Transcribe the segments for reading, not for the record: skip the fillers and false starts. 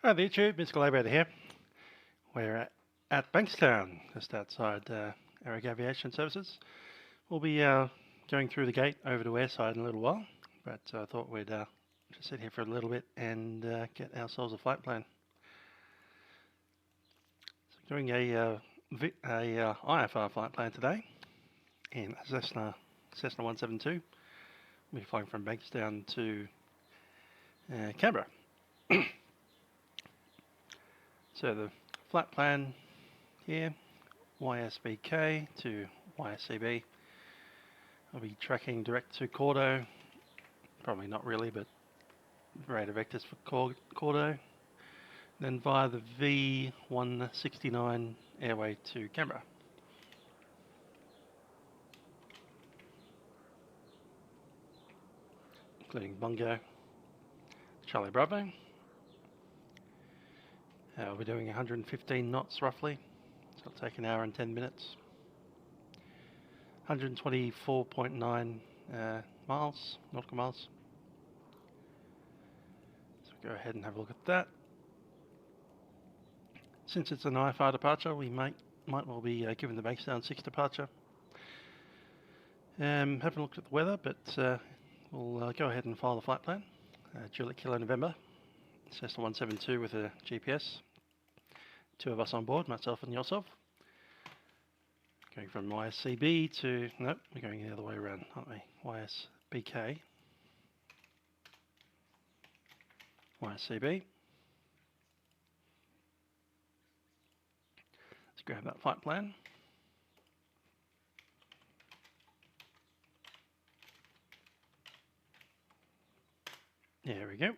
Hi there YouTube, Mr. Collaborator here. We're at Bankstown, just outside Eric Aviation Services. We'll be going through the gate over to airside in a little while, but I thought we'd just sit here for a little bit and get ourselves a flight plan. So doing a IFR flight plan today in a Cessna C172. We'll be flying from Bankstown to Canberra. So the flight plan here, YSBK to YSCB. I'll be tracking direct to Cordo, probably not really, but radar vectors for Cordo. Then via the V169 airway to Canberra. Including Bungo, Charlie Bravo. We'll be doing 115 knots roughly, so it'll take an hour and 10 minutes. 124.9 miles, nautical miles. So go ahead and have a look at that. Since it's an IFR departure, we might well be given the Bankstown 6 departure. Haven't looked at the weather, but we'll go ahead and file the flight plan. Juliet Kilo November, Cessna 172 with a GPS. 2 of us on board, myself and yourself. Going from YSCB to, nope, we're going the other way around, aren't we? YSBK. YSCB. Let's grab that flight plan. There we go.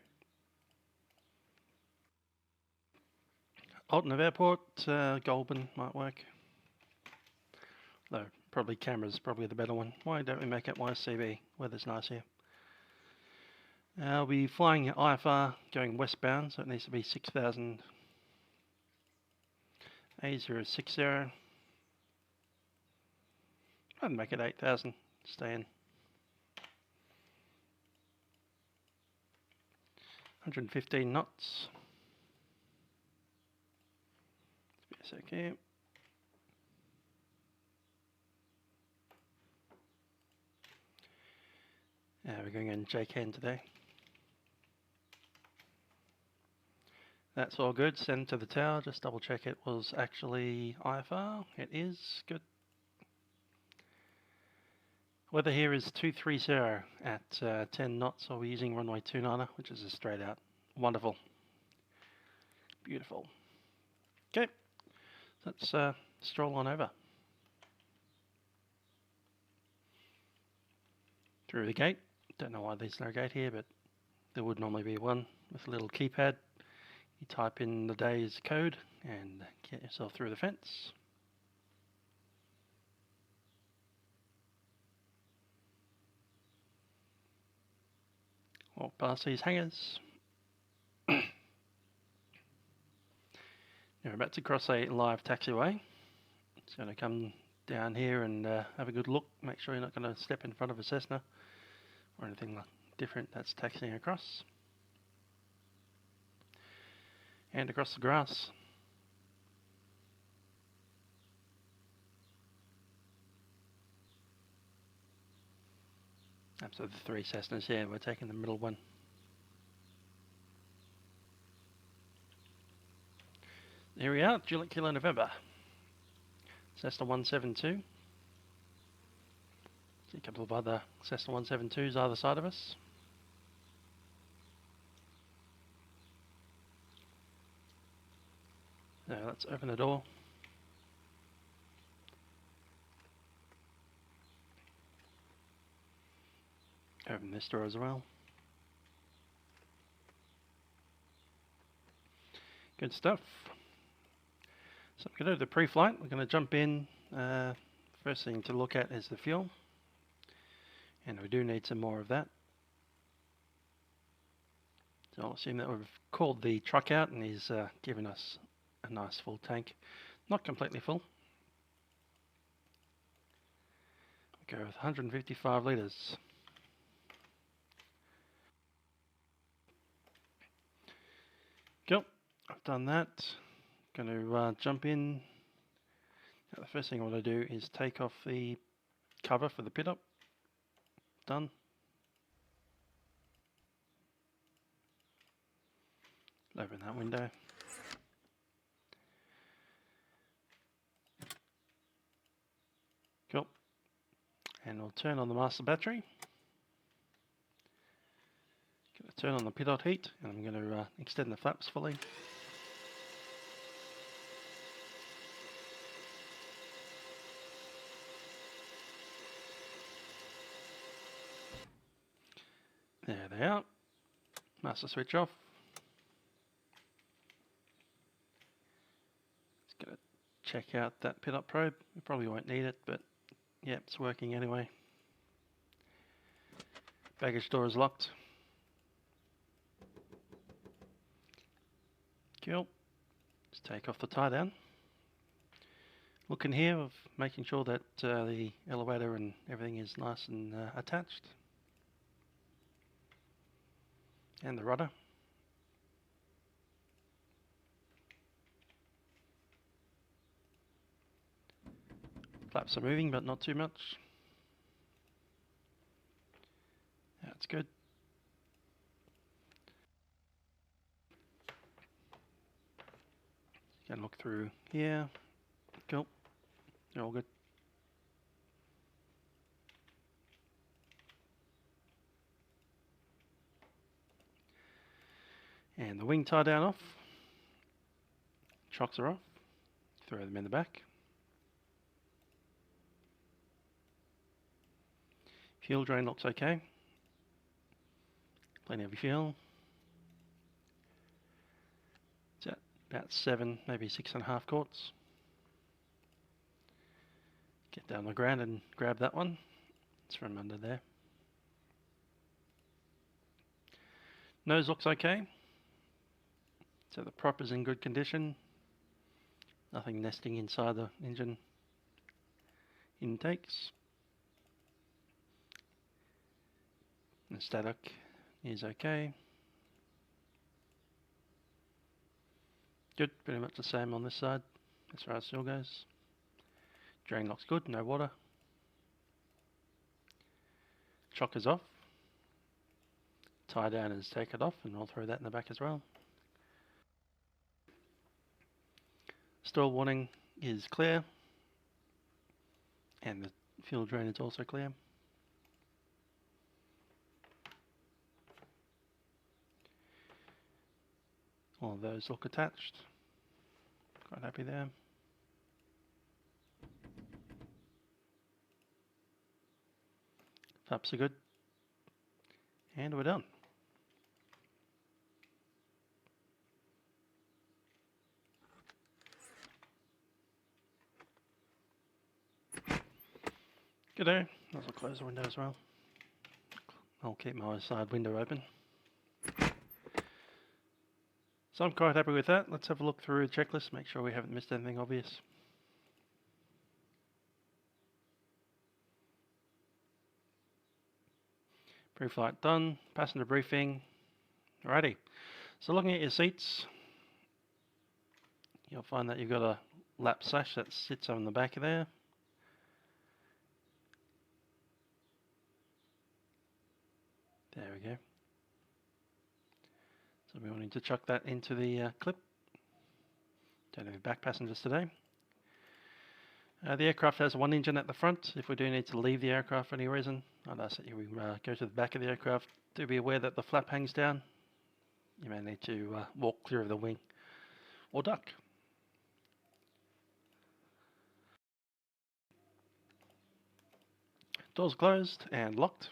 Alternate Airport, Goulburn might work. Though probably Canberra's probably the better one. Why don't we make it YSCB? Weather's nice here. I'll be flying IFR going westbound, so it needs to be 6,000 A060. I'd make it 8,000. Stay in. 115 knots. Let's be a sec here. We're going in JKN today. That's all good. Send to the tower. Just double check it was actually IFR. It is good. Weather here is 230 at 10 knots. So we're using runway 29er, which is a straight out. Wonderful. Beautiful. Okay. Let's stroll on over. Through the gate. Don't know why there's no gate here, but there would normally be one with a little keypad. You type in the day's code and get yourself through the fence. Walk past these hangars. Now we're about to cross a live taxiway. It's going to come down here and have a good look. Make sure you're not going to step in front of a Cessna or anything different that's taxiing across. And across the grass. So the 3 Cessnas here, we're taking the middle one. Here we are, Juliet Kilo November. Cessna 172. See a couple of other Cessna 172s either side of us. So let's open the door. Open this door as well. Good stuff. So we're going to do the pre-flight. We're going to jump in. First thing to look at is the fuel. And we do need some more of that. So I'll assume that we've called the truck out and he's given us a nice full tank. Not completely full. We go with 155 litres. Cool. I've done that. Going to jump in. Now, the first thing I want to do is take off the cover for the pit up. Done. Open that window. Cool. And we'll turn on the master battery. Going to turn on the pitot heat, and I'm going to extend the flaps fully. There they are. Master switch off. Just going to check out that pitot probe. We probably won't need it, but yeah, it's working anyway. Baggage door is locked. Cool. Just take off the tie down. Look in here of making sure that the elevator and everything is nice and attached. And the rudder. Flaps are moving, but not too much. That's good. You can look through here. Cool. They're all good. And the wing tie down off. Chocks are off. Throw them in the back. Fuel drain looks okay. Plenty of fuel. It's at about 7, maybe 6.5 quarts. Get down the ground and grab that one. It's from under there. Nose looks okay. So the prop is in good condition. Nothing nesting inside the engine intakes. The static is okay. Good, pretty much the same on this side as far as fuel goes. Drain looks good, no water. Chock is off. Tie down is taken off, and I'll throw that in the back as well. Stall warning is clear, and the fuel drain is also clear. All of those look attached. Quite happy there. Flaps are good. And we're done. Good day. I'll close the window as well. I'll keep my side window open. So I'm quite happy with that. Let's have a look through the checklist, make sure we haven't missed anything obvious. Pre-flight done, passenger briefing. Alrighty, so looking at your seats, you'll find that you've got a lap sash that sits on the back of there. There we go. So we wanting to chuck that into the clip. Don't have back passengers today. The aircraft has one engine at the front. If we do need to leave the aircraft for any reason, I'd ask that you go to the back of the aircraft. Do be aware that the flap hangs down. You may need to walk clear of the wing or duck. Doors closed and locked.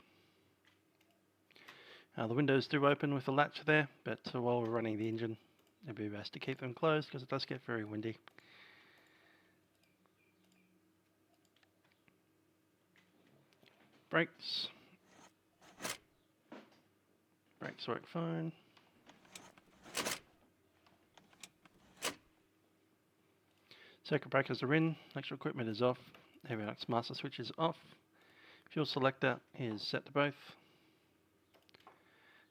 The windows do open with a latch there, but while we're running the engine, it'd be best to keep them closed because it does get very windy. Brakes. Brakes work fine. Circuit breakers are in, extra equipment is off, avionics master switch is off, fuel selector is set to both,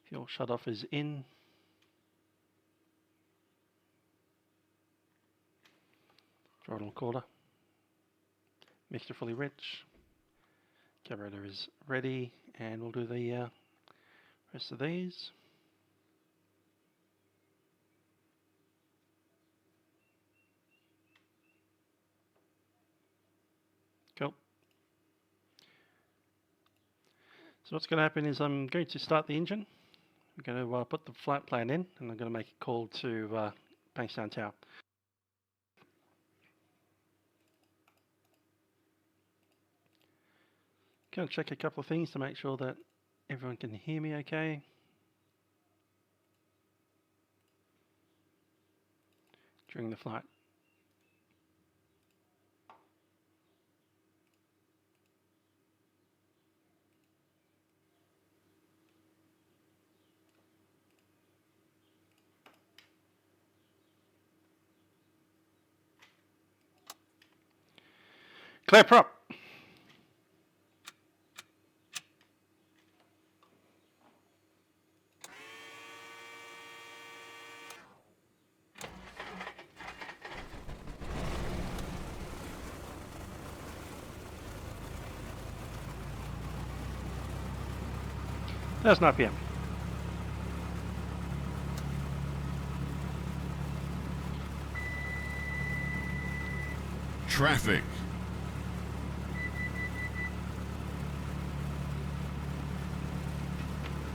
fuel shut off is in, Throttle quarter. Mixture fully rich. Carburetor is ready, and we'll do the rest of these. Cool. So what's going to happen is I'm going to start the engine. I'm going to put the flight plan in, and I'm going to make a call to Bankstown Tower. Going to check a couple of things to make sure that everyone can hear me okay. During the flight. Clear prop. That's an RPM. Traffic.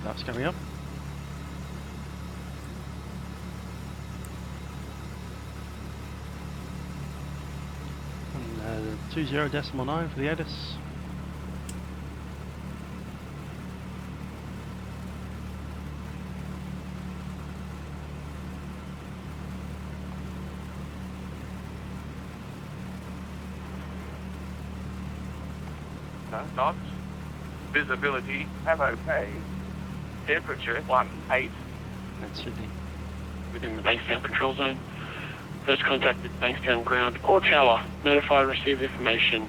That's coming up. And 20.9 for the ATIS. Knots, visibility, have okay, temperature 18. That's Sydney. Within the Bankstown control zone. First contacted Bankstown ground or tower. Notify receive information.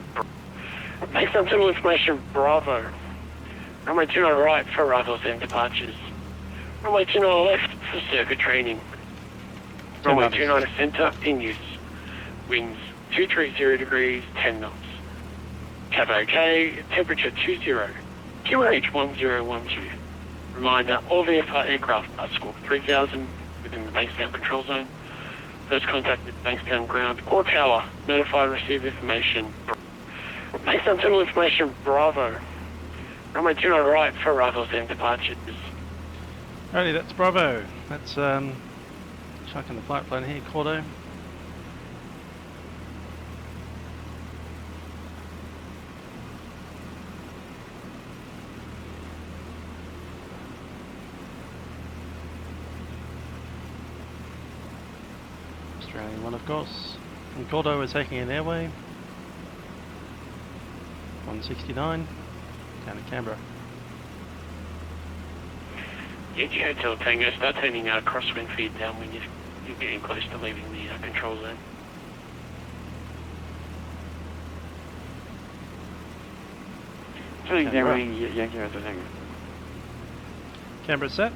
Bankstown signal information Bravo. Runway 29 right for arrivals and departures. Runway 29 left for circuit training. Runway 29 center in use. Winds 230 degrees, 10 knots. Cap OK, temperature 20, QH1012. Reminder, all VFR aircraft are score 3000 within the Bankstown control zone. First contacted Bankstown ground or tower. Notify receive information. Bankstown signal information Bravo. Runway 29 right for arrivals and departures. Alrighty, that's Bravo. That's chucking the flight plan here, Cordo. Australian one, of course. And Cordo is taking an airway. 169 down to Canberra. Yankee Hotel Tango, start turning crosswind feed down when you're getting close to leaving the control zone. Turning downwind, Yankee Hotel Tango. Canberra set.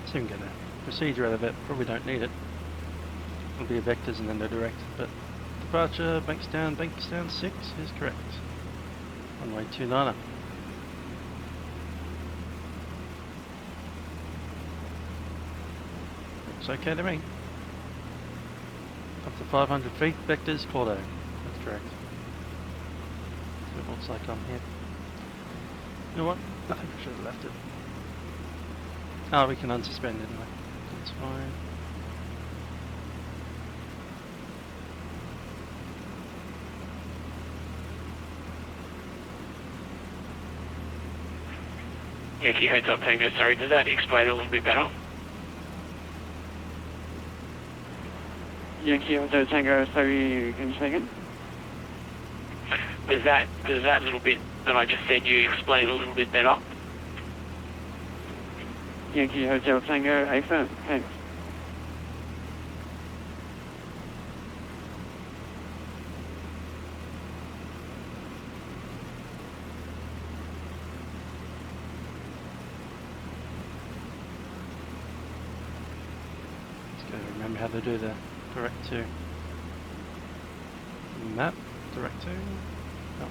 So we can get a procedure out of it. Probably don't need it. It'll be a vectors and then they're direct. But departure, Bankstown 6 is correct. Runway 29er. Looks okay to me. Up to 500 feet, vectors, Cordo. That's correct. So it looks like I'm here. You know what? I think I should have left it. Oh, we can unsuspend anyway. That's fine. Yankee Hotel Tango, sorry, does that explain a little bit better? Yankee Hotel Tango, sorry, can you say again? Does that little bit that I just said you explain a little bit better? Yankee Hotel Tango, excellent, thanks. how to do the direct to map, direct to, oh,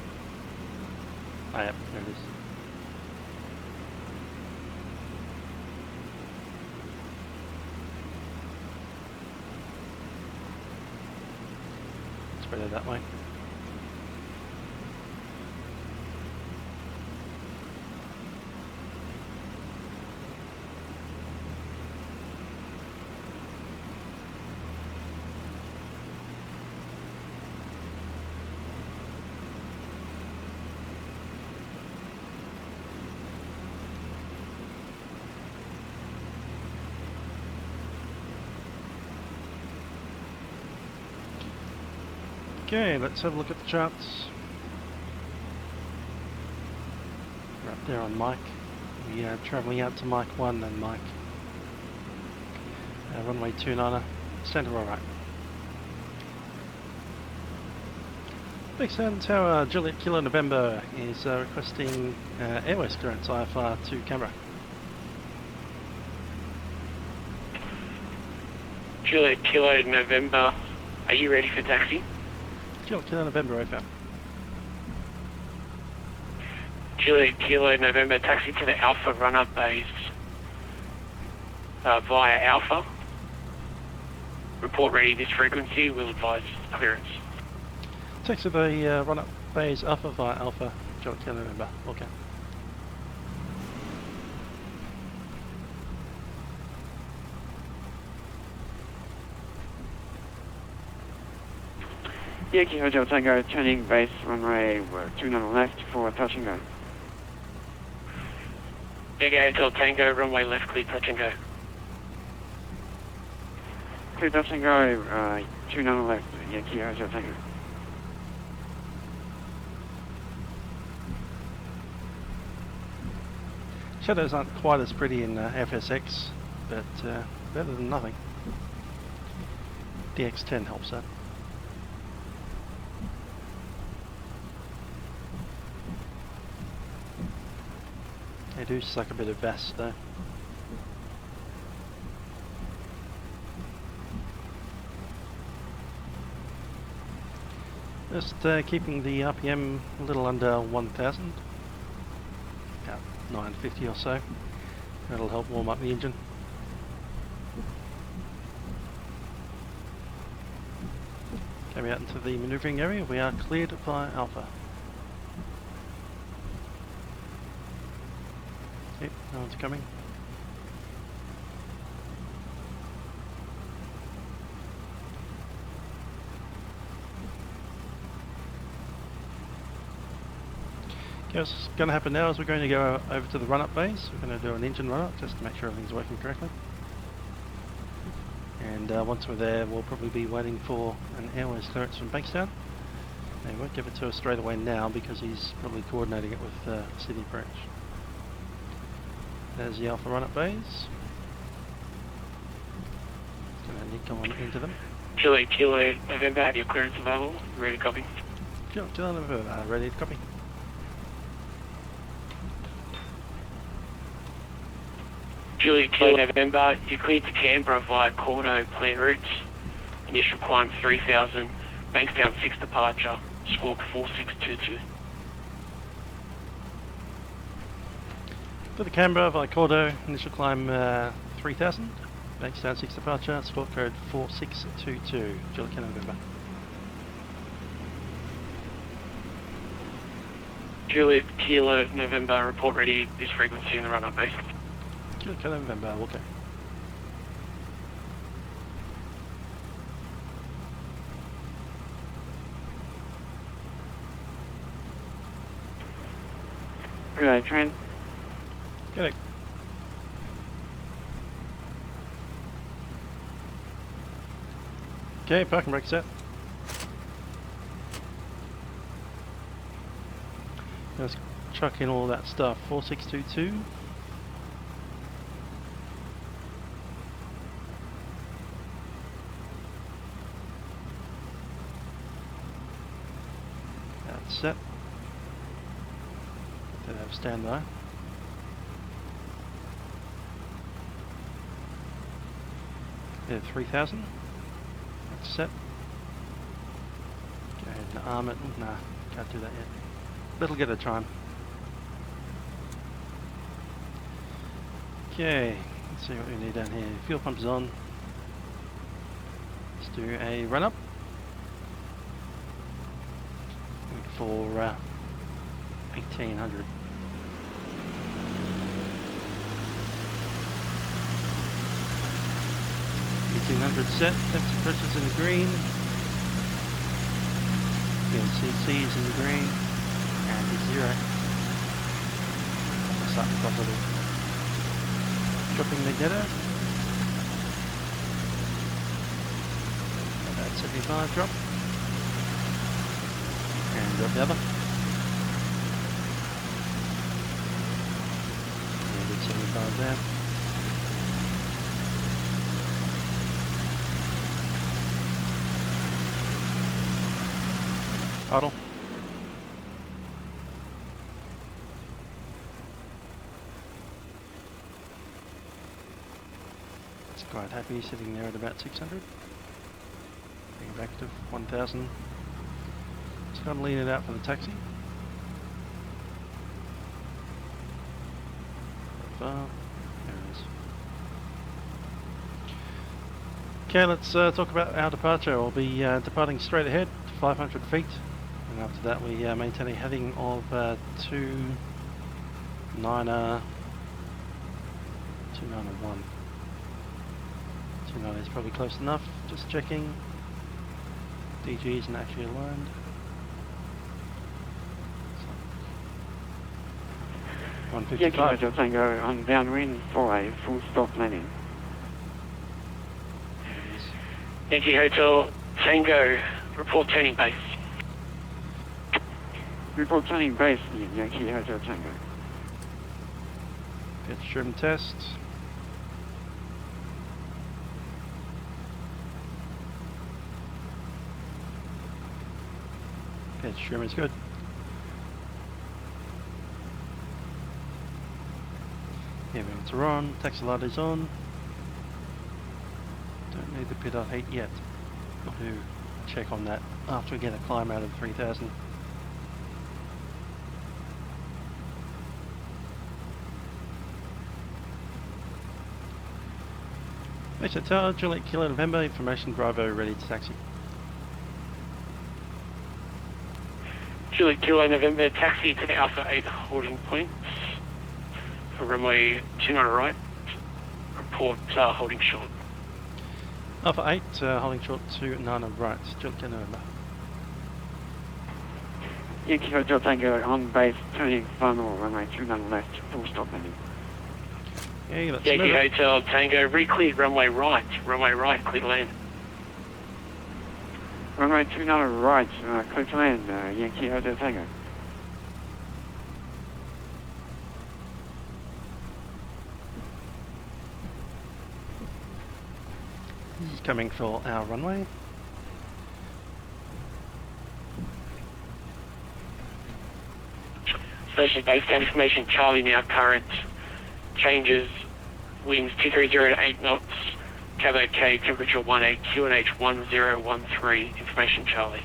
yep, there it is. It's better that way. Okay, let's have a look at the charts. We're up there on Mike. We are travelling out to Mike 1 and Mike. Runway 29er, centre or right. Bankstown Tower, Juliet Kilo November is requesting airways clearance IFR to Canberra. Juliet Kilo November, are you ready for taxi? Juliet Kilo November, over. Juliet Kilo November, taxi to the Alpha run-up base via Alpha. Report ready this frequency, we'll advise clearance. Taxi to the run-up base Alpha via Alpha, Juliet Kilo November, okay. Yankee Hotel Tango, turning base runway 29 left for touch and go. Yankee Hotel Tango, runway left, clear touch and go. Clear touch and go, 29 left, Yankee Hotel Tango. Shadows aren't quite as pretty in FSX, but better than nothing. DX10 helps that. They do suck a bit of bass though. Just keeping the RPM a little under 1000, about 950 or so. That'll help warm up the engine. Coming out into the manoeuvring area, we are cleared by Alpha. Yep, no one's coming. Okay, what's going to happen now is we're going to go over to the run-up base. We're going to do an engine run-up just to make sure everything's working correctly. And once we're there, we'll probably be waiting for an airways clearance from Bankstown. They won't give it to us straight away now because he's probably coordinating it with Sydney branch. There's the Alpha run-up bays. Gonna need to go on into them. Juliet Kilo November, have your clearance available? Ready to copy? Juliet Kilo November, ready to copy. Juliet Kilo November, you're cleared to Canberra via Cordo plant routes. Initial climb 3000, Bankstown 6 departure, squawk 4622. For the Canberra via Cordo, initial climb 3000, Bankstown 6 departure, squawk code 4622, Juliet Kilo November. Juliet Kilo November, report ready this frequency in the run-up base. Juliet Kilo November, okay. Good, train. Good. Okay, parking brake set. Let's chuck in all that stuff. 4622. That's set. Don't have standby. Yeah, 3000. to set. Go ahead and arm it. Nah, can't do that yet. That'll get a time. Okay, let's see what we need down here. Fuel pump is on. Let's do a run up. For 1800. 1800 set, temperature pressure's in the green. CC's in the green, and it's 0. Start the top little dropping magneto. About 75 drop. And drop the other. And did 75 there. Idle. It's quite happy sitting there at about 600. Bring it back to 1000. Just gotta lean it out for the taxi. There it is. Okay, let's talk about our departure. We'll be departing straight ahead, 500 feet. And after that we maintain a heading of 290 291. 290 is probably close enough. Just checking. DG isn't actually aligned. Yankee Hotel Tango on downwind for a full stop landing. Yankee Hotel Tango, report turning base. Report turning base, Yankee Hotel Tango. Pitch trim test. Pitch trim is good. Airbags are on, taxi light is on. Don't need the pitot heat yet. I'll do a check on that after we get a climb out of 3000. Base Hotel, Juliet Kilo November, information Bravo ready to taxi. Juliet Kilo November, taxi to the Alpha 8 holding points. For runway 29 right, report holding short. Alpha 8, holding short to 9 right, Juliet Kilo November. Yankee Hotel Tango on base, turning final runway 29 left, full stop landing. Okay, let's Yankee move it. Hotel Tango, re-cleared runway right, clear to land. Runway 29 right, clear to land, Yankee Hotel Tango. This is coming for our runway. Station base information Charlie now current. Changes, winds 230 to 8 knots, cabo K, temperature 18, QNH 1013, information Charlie.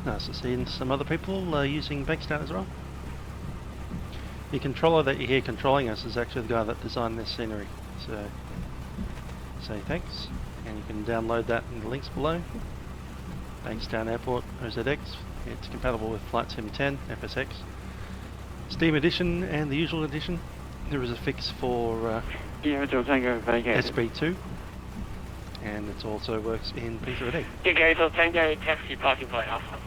Nice to see some other people using Bankstown as well. The controller that you hear controlling us is actually the guy that designed this scenery. So, say thanks, and you can download that in the links below. Bankstown Airport OZX. It's compatible with Flight Sim 10, FSX, Steam Edition, and the usual edition. There is a fix for Hotel Tango vacated. SP2, and it also works in P3d. Yankee Hotel Tango, taxi parking by Alpha.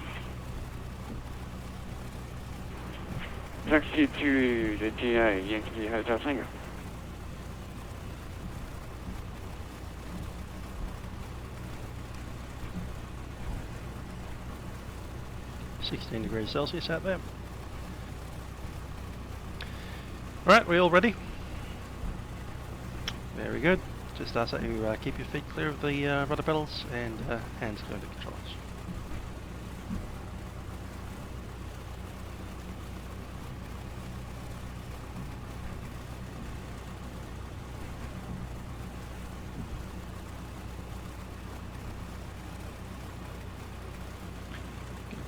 Taxi to the GA, Yankee Hotel Tango. -16°C out there. Right, we all ready? Very good. Just ask that you keep your feet clear of the rudder pedals and hands clear of the controls.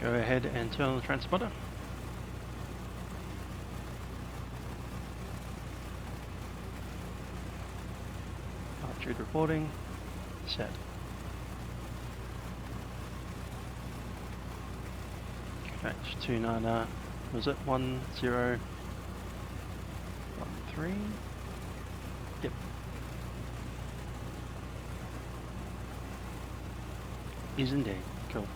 Go ahead and turn on the transponder. Altitude reporting. Set. Okay, 29, was it 1013? Yep. Is indeed. Cool.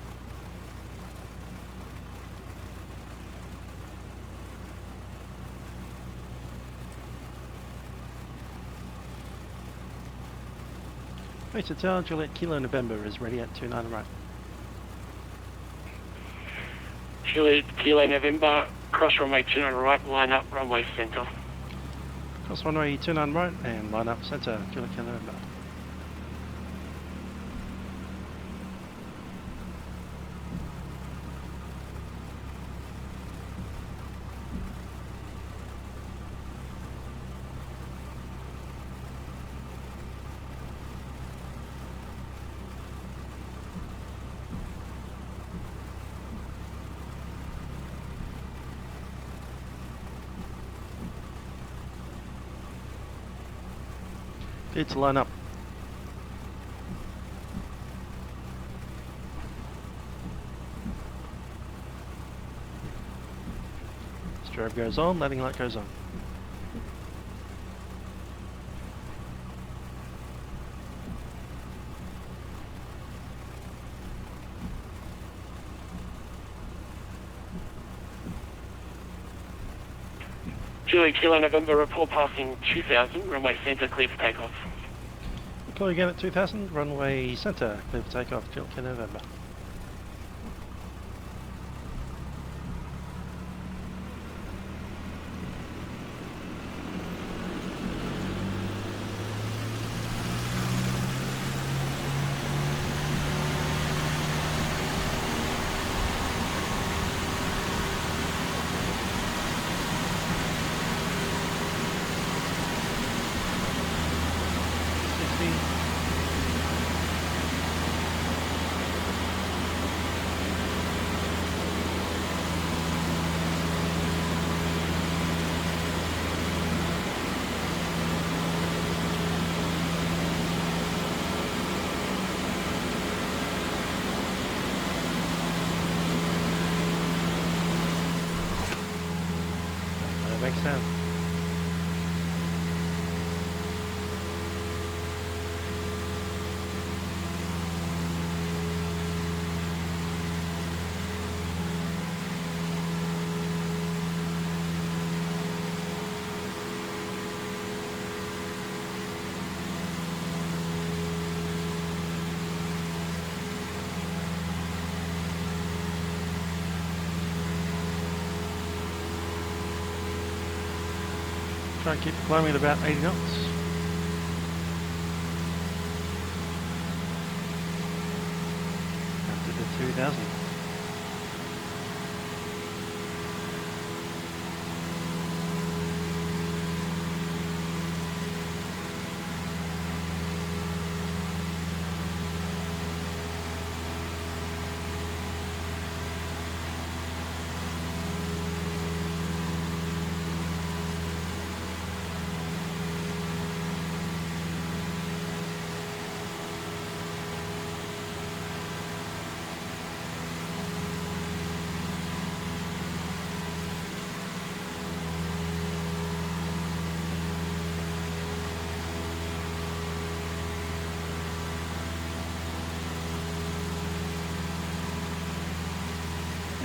Hotel Tower, Juliet Kilo November is ready at 29 right. Juliet Kilo November, cross runway 29 right, line up runway centre. Cross runway 29 right and line up centre, Juliet Kilo November. Need to line up. Strobe goes on, landing light goes on. Juliet Kilo November, report passing 2000, runway centre, clear for takeoff. Call again at 2000, runway centre, clear for takeoff, Juliet Kilo November. Bankstown. Try and keep climbing at about 80 knots. After the 2000.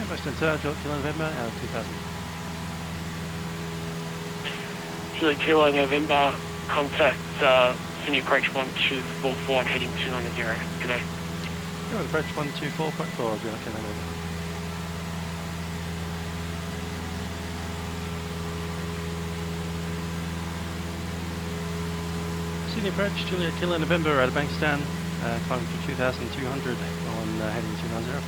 Western Tower, Juliet Kilo November, out of 2000. Juliet Kilo November, contact Sydney approach 1244 and heading 290. Good day. Go with approach 124.4, Juliet Kilo November. Sydney approach, Juliet Kilo November out of Bankstown, climbing to 2,200 on heading 290.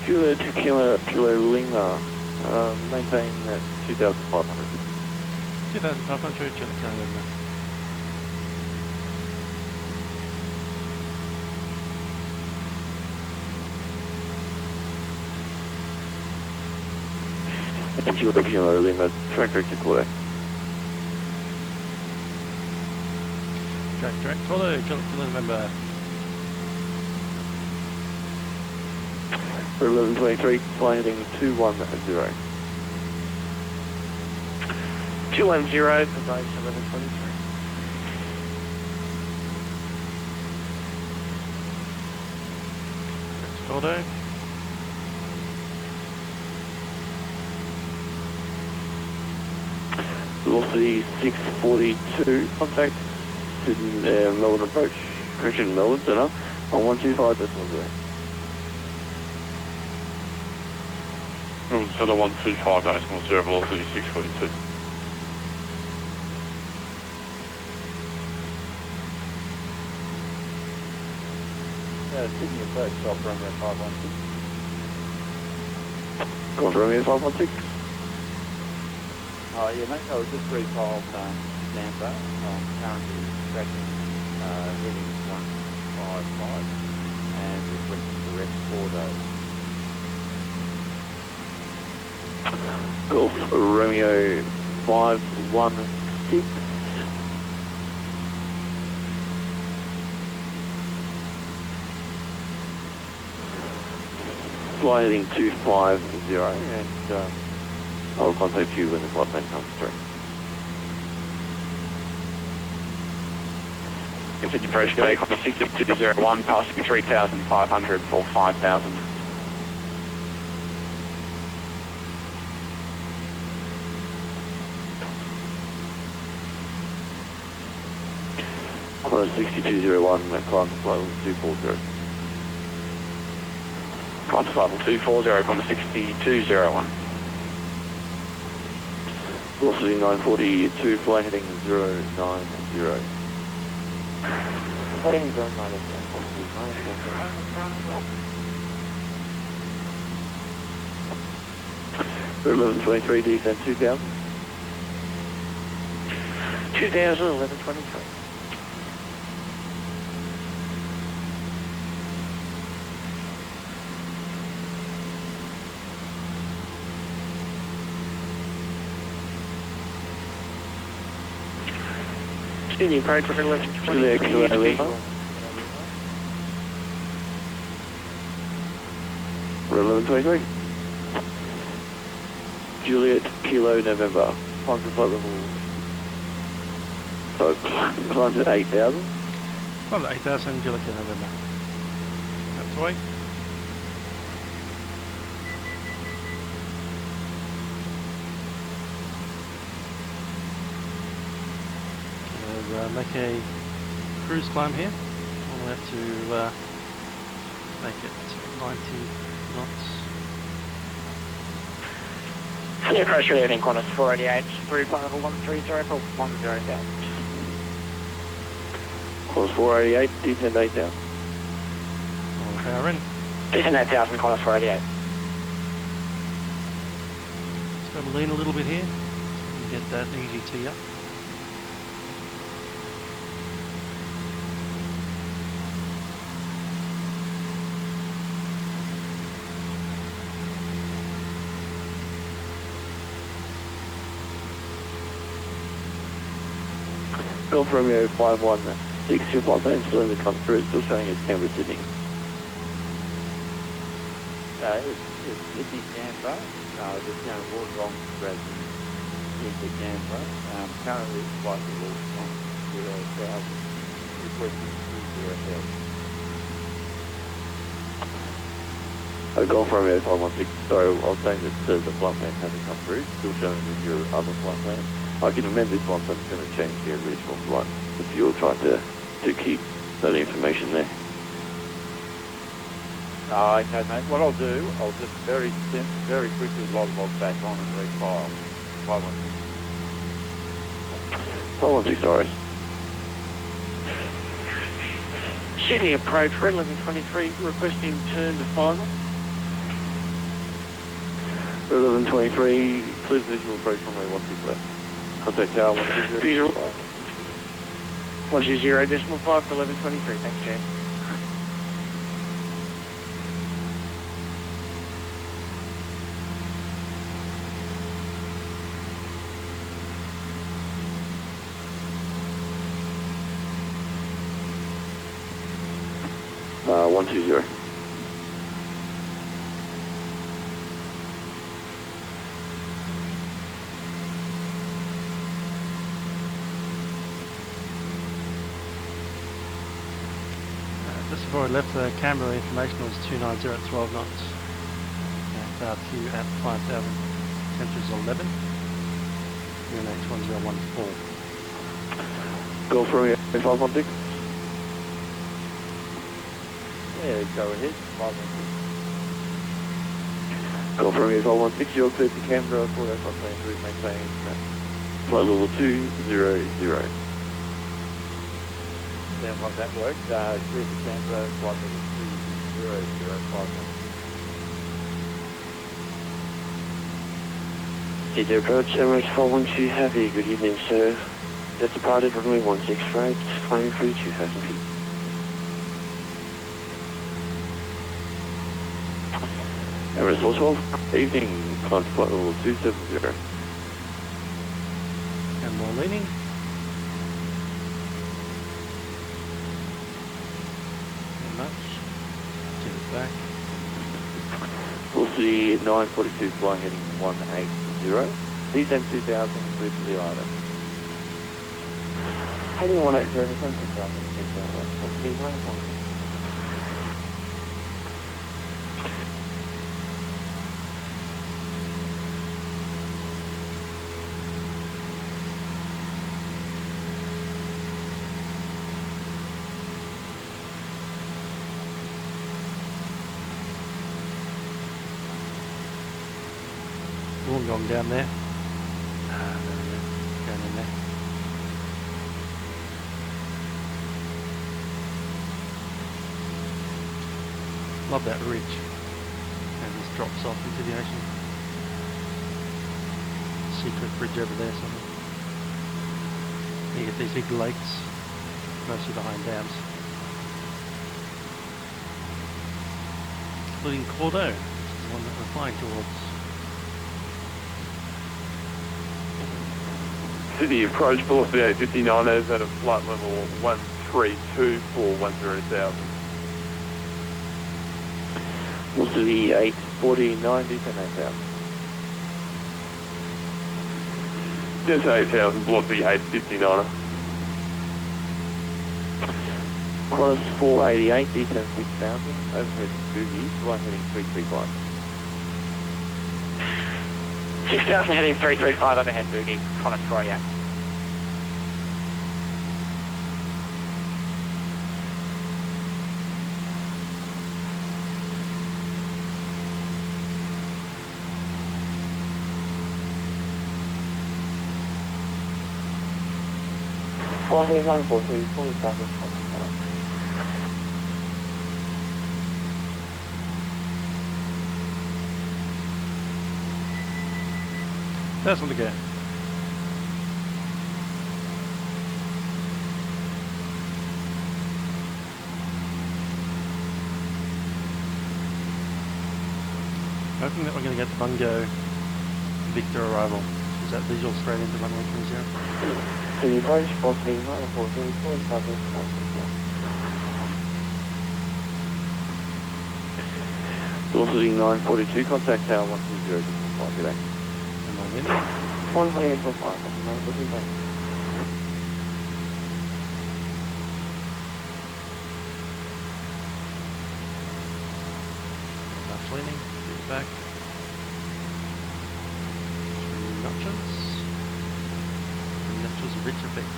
Juliet Kilo Lima, maintain at 2,500. 2,500, Juliet Kilo November. Juliet Kilo Lima, track director quarter. Track direct, follow, Juliet Kilo November. For 1123, flying heading 210. 210 for base 1123. Gordo. Velocity 642, contact Sydney, Melbourne approach, correction Melbourne Centre, on 125.10. So the 125 decimal 0, velocity 642. Sydney approach, stop runway 516. Go on, runway 516. Oh, yeah, mate, I was just recalled Nampa, currently tracking heading 155 and requesting direct 4 days. Golf Romeo 516. Fly heading 250 and I'll contact you when the flight plan comes through. Continue approach today, copy 6201, pass to be 3,500 for 5,000. Climb 6201, climb to flight level 240. Climb to flight level 240, climb 6201. Velocity 942, flight heading 090. Heading 090. For 1123, descend 2000. 1123. Sydney approach for 1123. Kilo Lima. For 1123. Juliet Kilo November. Climb to flight level. So, climb to 8,000. Climb to 8,000, Juliet Kilo November. That's away. Make a cruise climb here, all the way up to make it 90 knots. Sydney approach for heading Qantas 488, through flight level 130 for 10,000. Course 488, descend 8,000. All power in. Descend 8,000, Qantas 488. Just got to lean a little bit here and get that easy tee up. Golf Romeo 516, your flight plan still in the come through, still showing it's Canberra, Sydney. It's Sydney, Canberra. Just down Ward Long Brisbane into Canberra. Currently slightly low on 0,000. Requesting 2 0,000. Golf Romeo 516. Sorry, I was saying that the flight plan hasn't come through. Still showing as your other flight plan. I can amend this one, so I'm just going to change the original flight if you're trying to keep that information there. Okay, mate. What I'll do, I'll just very quickly log back on and refile. 516, sorry. Sydney approach, red 1123, requesting turn to final. 1123, please visual approach runway 16 left. Contact tower 120. Visual. 120.5 for 1123, thanks, Jan. Uh, 120. Just before I left, the Canberra information was 290 at 12 knots. RQ at 5,000. Temperatures 11. UNH 1014. Golf Romeo 516. Yeah, go ahead. 516. Golf Romeo 516, you're cleared to Canberra for that flight plan to maintain flight level 200. Sounds like that worked. Clear to Canberra, flight level 2005. Sydney approach, Emirates 412 Heavy, good evening, sir. That's departed runway 16 right, climbing through 2,000 feet. Emirates 412, evening, climb to flight level 270. And more leaning. Not much. Give it back. We'll see 942 flying heading 180. Descend 2000, clear to the island. Heading 180, Wollongong down there. Going in there. Love that ridge. And just drops off into the ocean. Secret bridge over there somewhere. You get these big lakes, mostly behind dams. Including Cordo, which is the one that we're flying towards. City approach, velocity 859ers at a flight level 132 for 10,000. Velocity 849, descend 8000. Just 8,000, velocity 859er. Cross 488, descend 6000, overhead boogie, flight heading 335. 6,000 heading 335, overhead boogie, Connor Troya. That's on the go. Hoping that we're going to get the Bungo Victor arrival. Is that visual straight into runway 30? City approach, velocity 914, 47, Velocity 942, contact tower 120, flight today. And more wind. 128.5, looking back. cleaning, back. 3 notches. 3 notches of ridge effect.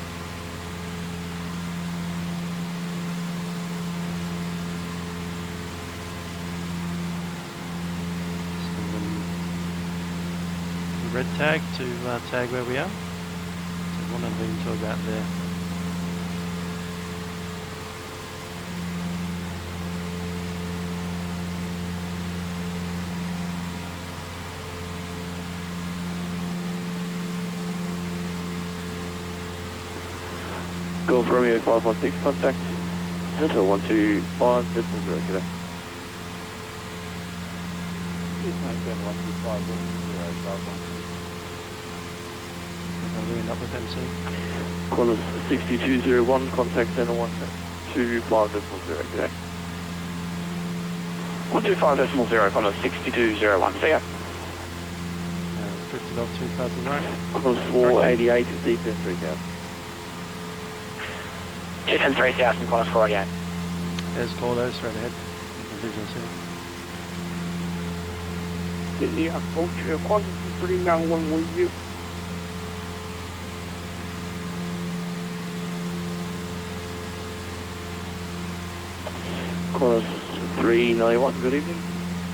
Red tag to tag where we are. So we want to lean to about there. Golf Romeo 516, contact Delta 125, decimal 0, g'day. I'll end up with them soon. Qantas 6201, contact Center 125, decimal 0, g'day. 125.0, Qantas 6201, see ya. Drifted off 2000 right. Qantas 488, descend 3000. Descend 3000, Qantas 488. There's Cordo straight ahead. Visual city. Sydney approach Qantas 391 with you. Qantas 391, good evening.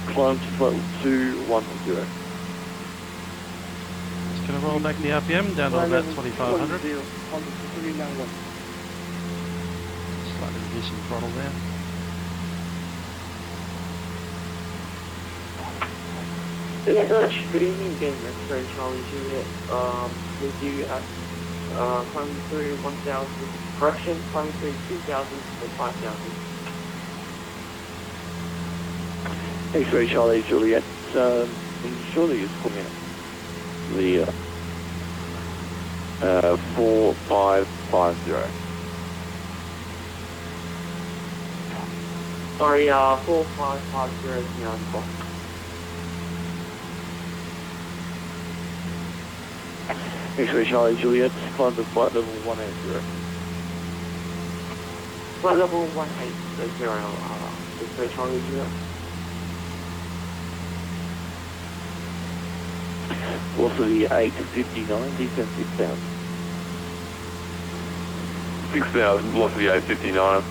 Climb to flight 210. Just going to roll back the RPM down to about 2500. Slightly reducing throttle there. Good evening, Game X-Ray Charlie Juliet. With you at climbing through 1000, correction, climbing through 2000 and 5000. X-Ray Charlie Juliet, surely it's coming out. The 4550. Sorry, 4550 is now in box. X-Ray Charlie Juliet, climb to flight level 180. Flight level 180, X-Ray Charlie Juliet. Velocity 859, descend 6000. 6,000, velocity 859.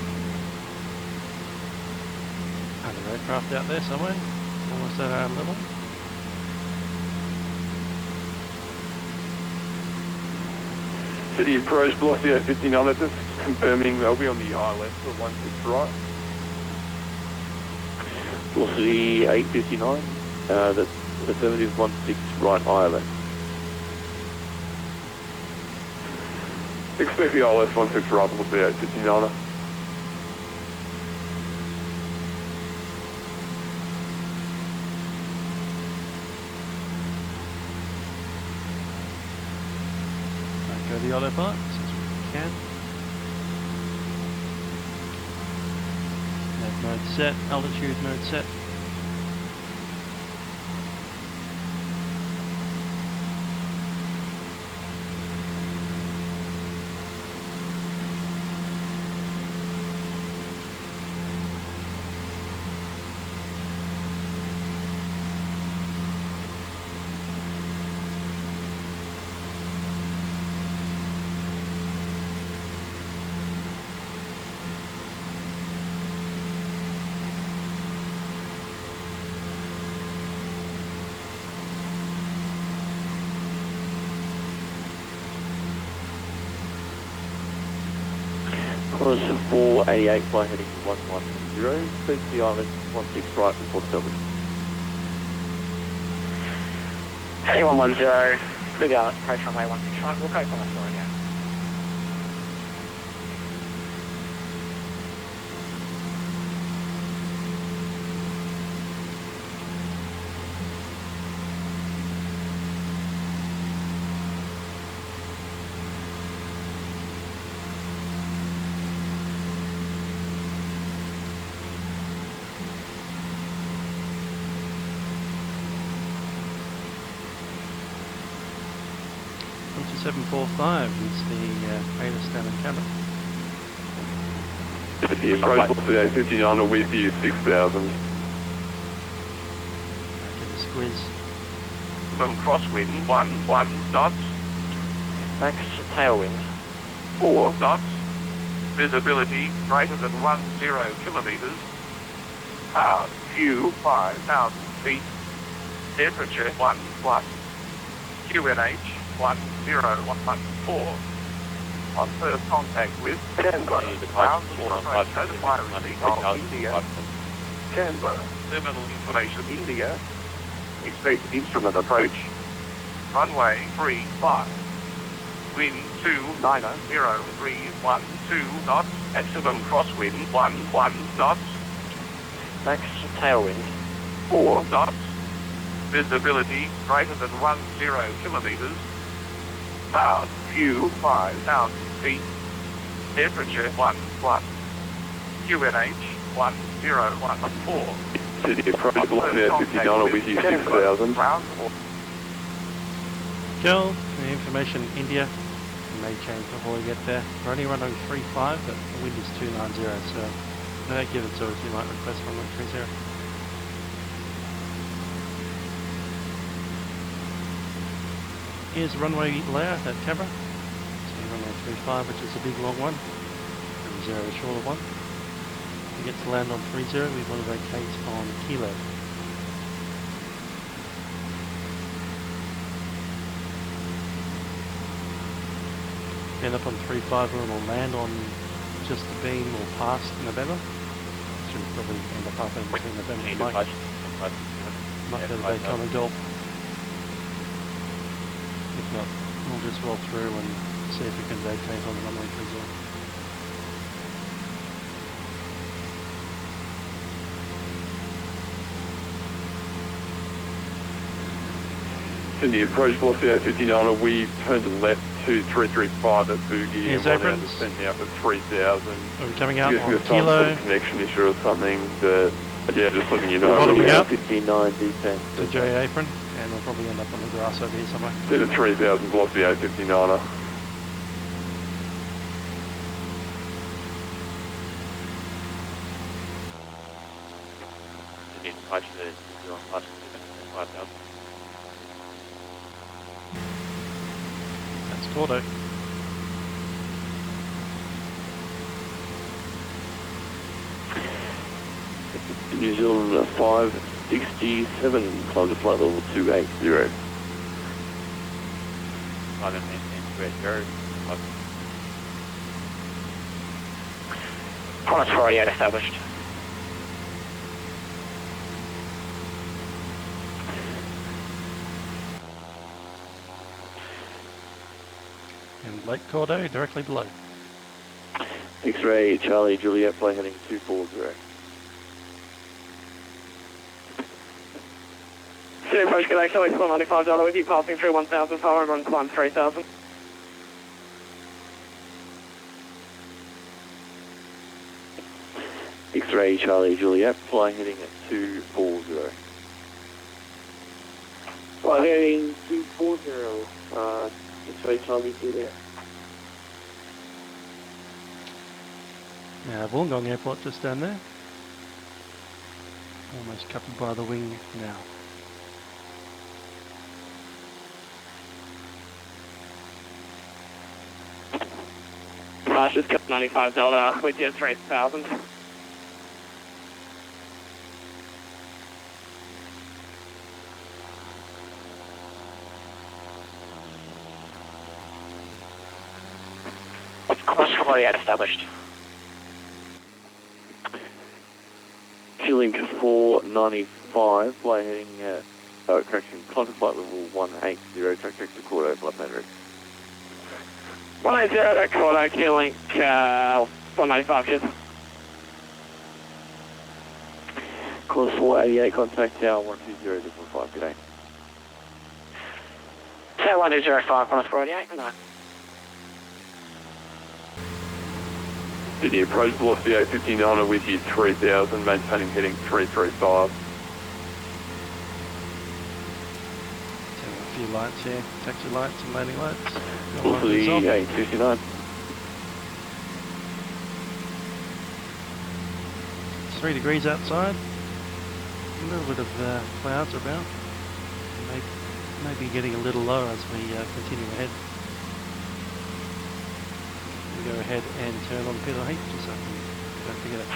Other aircraft out there somewhere. Almost at our level. City approach, velocity 859, that's just confirming they'll be on the high left for 16 right. Velocity 859, that's affirmative 16 right eye left. Expect the high left 16 right, velocity 859. Go the autopilot since we can. Nav mode set, altitude mode set. Qantas 488, fly heading 110, please the island 16 right before Selby. Heading 110, clear the island, approach runway 16 right, we'll go from the floor again. To 745 is the Bankstown and Canberra. The approach velocity 859 with you 6,000. whiz. Crosswind 1 knots. Max tailwind. 4 knots. Visibility greater than 10 kilometres. Power Q 5,000 feet. Temperature 1 plus. QNH 10114. On first contact with Canberra. Ground approach notify receipt of India. Canberra. Terminal information India. Expect instrument approach. Runway 35. Wind 290.312 knots. Maximum crosswind 11 knots. Max tailwind. 4 knots. Visibility greater than 10 kilometres. Power Q 5,000 feet. Temperature 1 plus. QNH 1014. Sydney approach block now 59 with you 6,000. Kel, the information India may change before we get there. We're only running 3.5, but the wind is 290, so don't give it to us, you might request 1130. Here's runway layout at Canberra. So runway 35, which is a big long one, and 0 a shorter one. We get to land on 30, we want to vacate on Kilo. End up on 35, and we'll land on just the beam or past November. Should probably end up halfway between November and Mike. Might go to Bacon and Gulf. If not, we'll just roll through and see if we can vacate on the runway 30. Sydney approach velocity at 59, we turned to the left to 335 at Boogie. Here's and Aprons. we're descending out at 3,000. Are we coming out I guess on we've got some Kilo? sort of connection issue or something, but yeah, just letting you know. Bottoming out 59 descent. to J Apron, and we'll probably end up on the grass over here somewhere. Set at 3,000 velocity at 59er. That's Gordo. New Zealand 567, climb to flight level 280. Promise 48 established. And Lake Gordo directly below. X-ray Charlie Juliet, flight heading 240. Sydney approach good XL, $95 with you, passing through 1,500 on climb 3,000. X-ray Charlie Juliet, fly heading at 240. Flight heading 240. X-ray Charlie Juliet. Now, Wollongong Airport just down there. Almost coupled by the wing now. Just kept $95 with you, 3,000. Cross 48 established. Link 495, fly heading, correction, climb to flight level 180, track to Cordo, flight manager. 180 at Cordo, Q-Link 195, cheers. Course 488, contact tower 120.5, good day. Tower 1205, promise 48, good night. Sydney approach velocity 859 with you 3,000, maintaining heading 335. A few lights here, taxi lights and landing lights. Velocity 859. It's 3 degrees outside. A little bit of clouds around. Maybe getting a little low as we continue ahead. We go ahead and turn on pedal heat just so I don't forget it.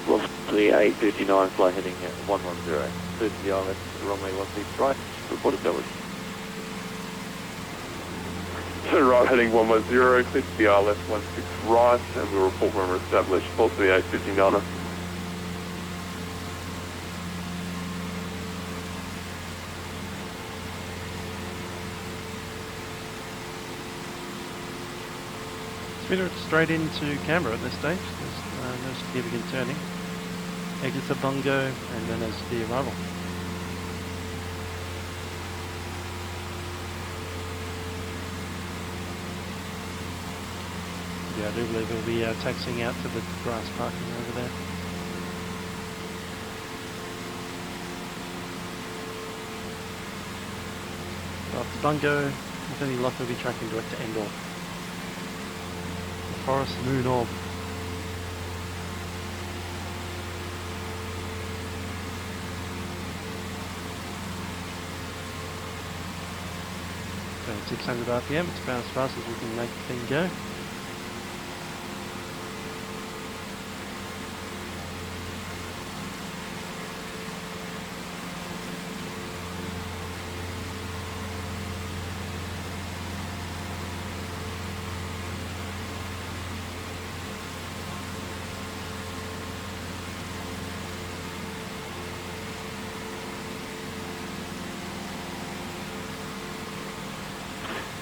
Velocity A59, fly heading at 110. Clear to the island, runway 16 right, report established. Turn right heading 110, clear to the ILS 16 right, and we'll report when we're established. Velocity A59. Speeder straight into Canberra at this stage. There's no significant turning. Exits the bungo and then there's the arrival. Yeah, I do believe we'll be taxiing out to the grass parking over there. After bungo, with any luck we'll be tracking direct to Endor. Forest Moon Orb. Going 600 RPM, it's about as fast as we can make the thing go.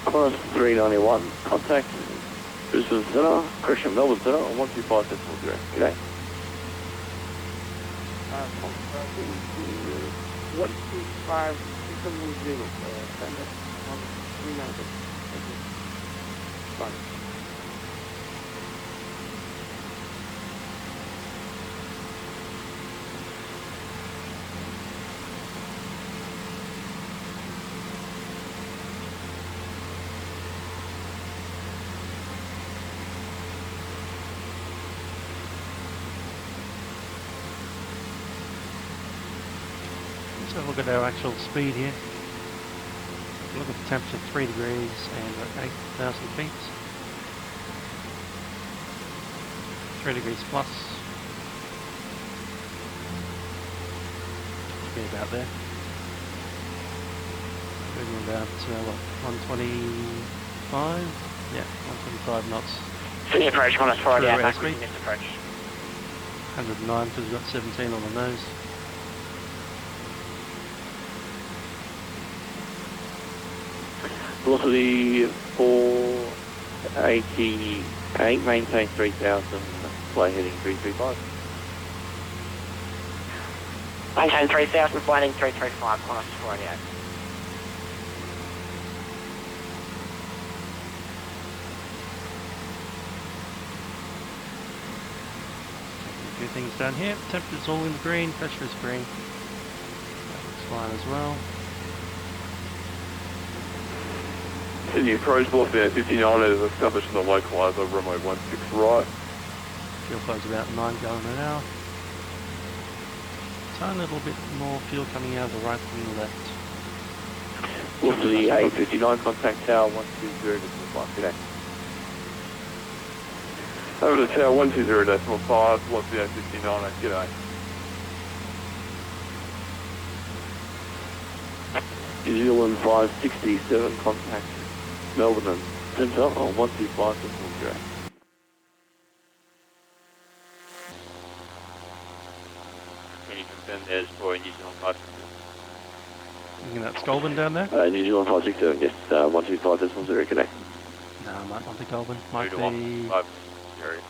Chorus 391, contact Brisbane Centre, correction Melbourne Centre on 125 decimal zero. G'day. 125 670, standard 390. Fine. So look at our actual speed here. Look at the temperature, 3 degrees and at 8,000 feet. 3 degrees plus. Should be about there. Moving about, what, 125? Yeah, 125 knots. Sydney approach, minus 4 True out, airspeed. back next approach. 109 because we've got 17 on the nose. Velocity 488, maintain 3000, fly heading 335. Maintain 3000, flying 335, minus 4 out. A few things down here. Temperature's all in the green, pressure is green. That looks fine as well. Sydney approach, velocity A59 is established in the localizer, runway 16 right. Fuel flow's about 9 gallons an hour. Tiny little bit more fuel coming out of the right than the left. Velocity A59, contact tower 120 decimal 5. G'day. Over to tower 120 decimal 5, velocity A59, g'day. New Zealand 567, contact Melbourne and Centre on 125 decimal 0. Can you confirm there's for New Zealand 567? Looking at Scolvin down there? New Zealand 567, yes, 125 decimal 0, g'day. No, might not be Goulburn. Might be 5 0.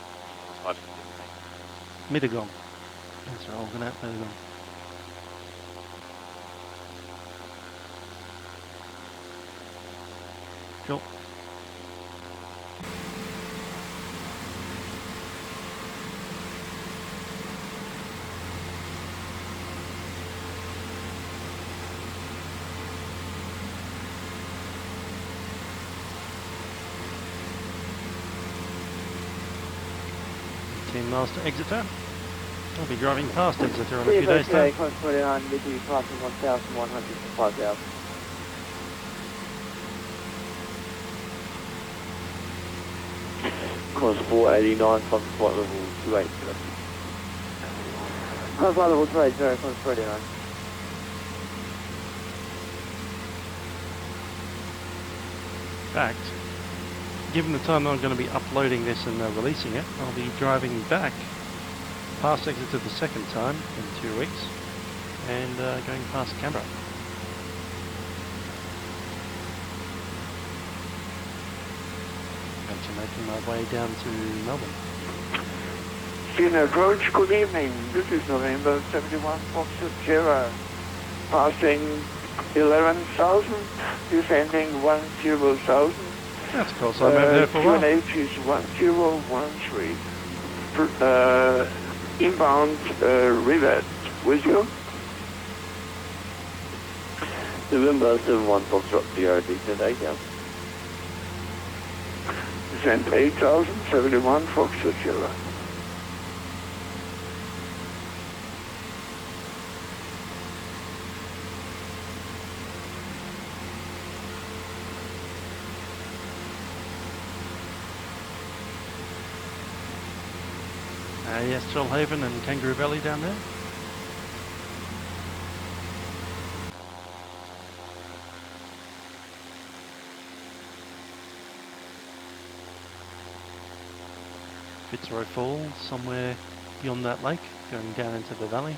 Mittagong. That's right, Algonaut, Mittagong. Cool. Miles to Exeter. I'll be driving past Exeter in a few days' time. Close 29, Midway passing 1,100 to 5,000. Course 489, flight level 280. Flight level 280, course 489. In fact, given the time that I'm going to be uploading this and releasing it, I'll be driving back past Exeter the second time in 2 weeks and going past Canberra. And making my way down to Melbourne. Sydney approach, good evening. This is November 71 Foxtrot Sierra. Passing 11,000, descending 10,000. That's of course, I'm over there for a while. QNH is 1013. Inbound revert with you. November 71 Foxtrot Sierra, descend 8,000. Descend 8,000, 71 Foxtrot Sierra. Yes, Trollhaven and Kangaroo Valley down there. Fitzroy Falls, somewhere beyond that lake, going down into the valley.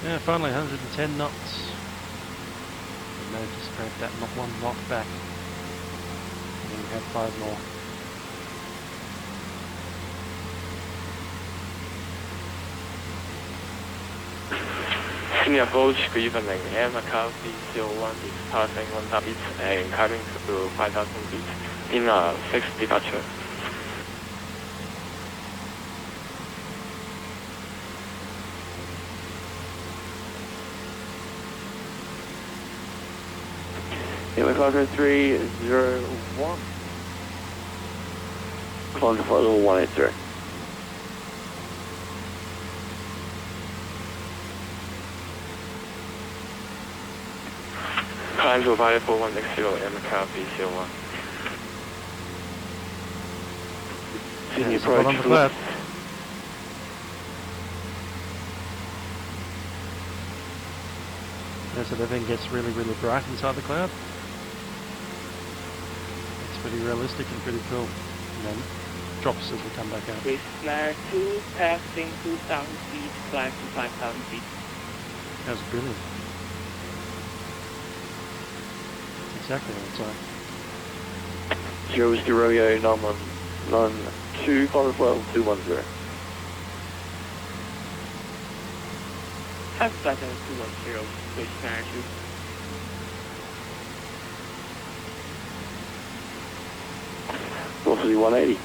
Yeah, finally 110 knots. We managed to scrape that not 1 knot back. And we had 5 more. Sydney approach, good evening. Air Macau C1 is passing 1 feet and cutting to 5,000 feet in a 6th departure. Helicopter 301. Climb to flight level 180. Climb to flight level 160 Air Macau C1. Sydney Yes, well on the approach. flat. As everything gets really, really bright inside the cloud. It's pretty realistic and pretty cool. And then drops as we come back out. Cessna 2 passing 2,000 feet, climb to 5,000 feet. That was brilliant. That's exactly what it's like. Zero Whiskey Romeo 9192, flight level 210. Have flight level 210, Cessna 2. Velocity 180.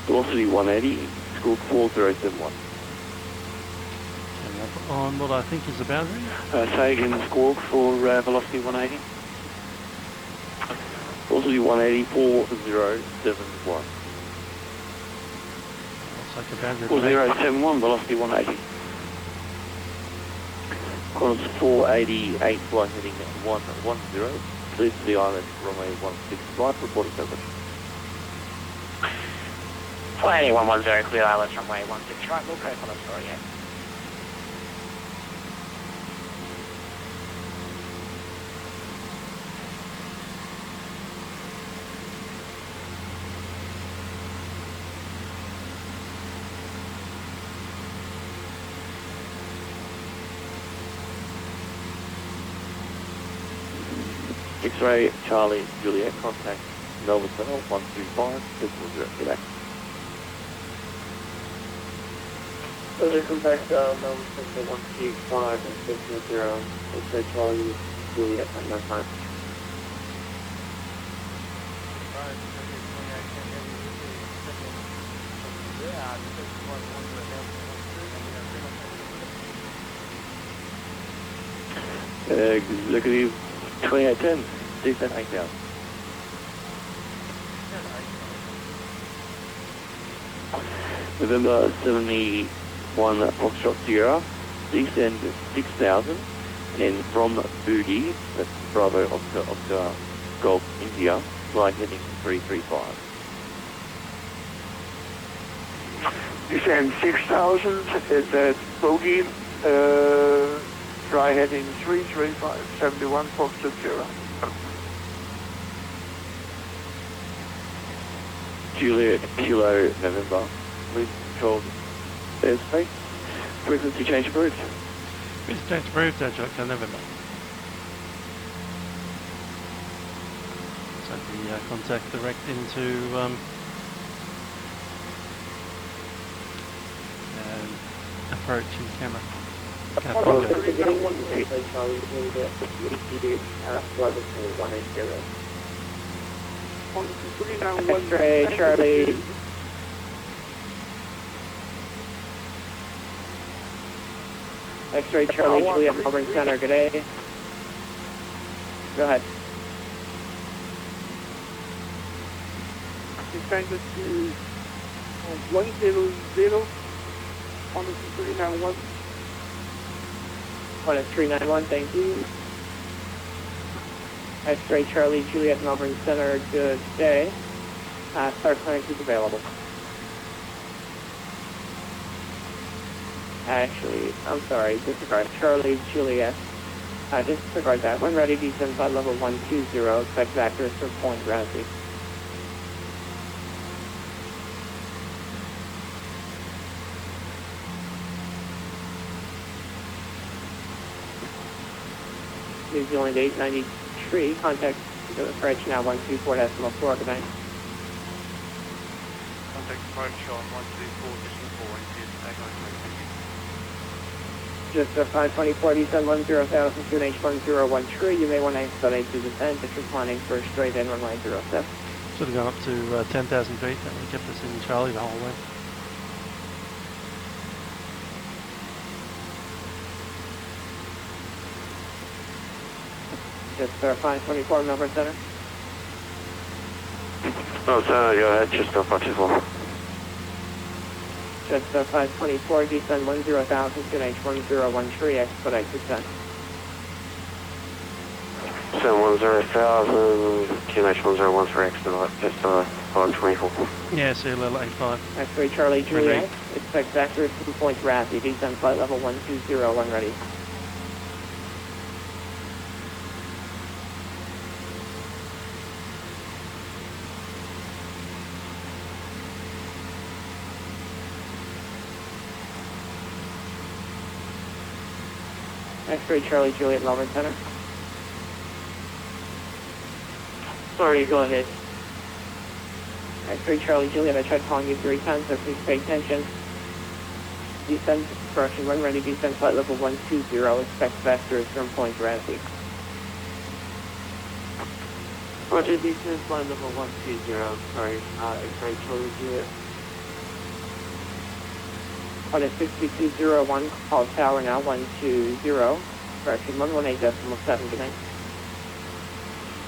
Velocity 180, squawk 4071. Coming up on what I think is the boundary. Say again, squawk for velocity 180. Velocity 180, 4071. Looks like a boundary. 4071, velocity 180. Course 488, flight heading 110. Clear to the island, runway 16, flight, reporting over. Flight 110, clear island, runway 16, right, we'll go for the story, yeah. X-ray, Charlie, Juliet, contact Melbourne Central, 125, 610, g'day. Welcome back to Melbourne Central 125 and 610. X-ray Charlie, Juliet, at no time. Executive 2810, descent 8000. November 71 Foxtrot Sierra, descend 6000, and from Boogie, that's Bravo Oscar Golf India, fly heading 335. Descend 6,000, it's at Bogey, dry heading 335, 71 Foxtrot Sierra. Juliet Kilo November, we've called airspace, frequency change approved. Frequency change approved, Juliet Kilo November. So the contact direct into approaching camera. X-ray, Charlie. X-ray, Charlie, Juliet, Melbourne Center, good day. Go ahead. Descend to 100 on the 391. On a 391, thank you. X-ray, Charlie, Juliet, Melbourne Center, good day. Start clearance is available. Actually, I'm sorry, disregard. Charlie, Juliet, disregard that. When ready, descend by level 120, expect vectors for point gravity. New Zealand 893, contact approach now 124.4, good night. Contact approach on 124.4, Just 524, descend 10,000 to an H1013. You may want to expedite to descend if you're planning for a straight in runway 07. Should have gone up to 10,000 feet. That would have kept us in Charlie the whole way. Just 524, Melbourne Center. Oh, so go ahead, just 524. Just 524, descend 10,000 to an H1013, expedite descent. So 10,000, QH101 for expedite, just 524. Yeah, see a little 85. X-ray Charlie Juliet, expect vectors from point gravity, descend flight level 120 when ready. X-ray Charlie Juliet, Melbourne Center. Sorry, go ahead. X-ray Charlie Juliet, I tried calling you 3 times, so please pay attention. Descend correction, when ready, descend flight level 120, expect vectors from point gravity. Roger, descend flight level 120, sorry, X-ray Charlie Juliet. On a 6201, call tower now 120, correction 118.7, good night.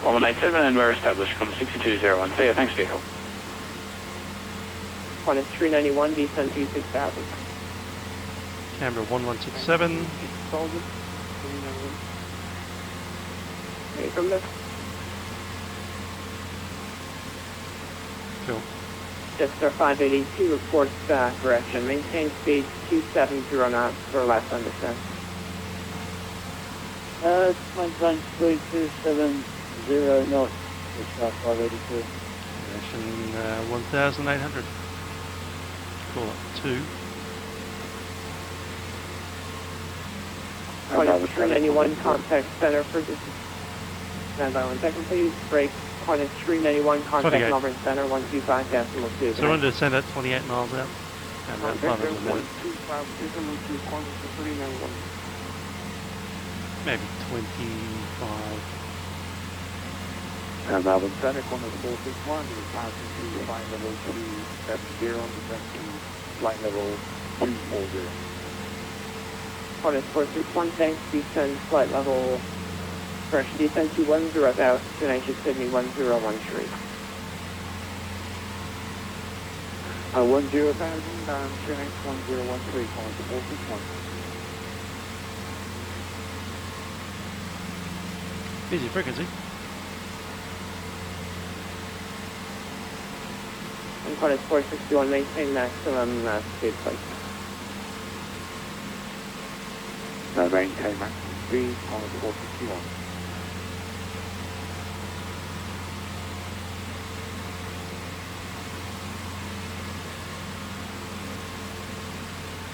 118.7 and we're established on 6201. See ya, thanks vehicle. On a 391, descend to 6,000. Canberra 1167. Okay, from this. Cool. Jetstar 582 reports correction. Maintain speed 270 knots for last understand. Maintain speed 270 knots. Jetstar 582. Direction 1,800. Call it 2. Qantas 391 contact center for this. Stand by 1 second, please. Break. Qantas 391 contact 28. Melbourne Center 125.2. So we're going to descend at 28 miles out. And about 500 a minute. Maybe 25. Melbourne Center, corner 461, you're passing to flight level 270 on descent to flight level 240. Corner 461, thanks, descend flight level, correction, descend to 10,000, QNH Sydney 1013. 10,000, QNH 1013, calling to 461. Easy frequency. And corner 461, maintain maximum speed, please. Maintain maximum speed, calling to 461.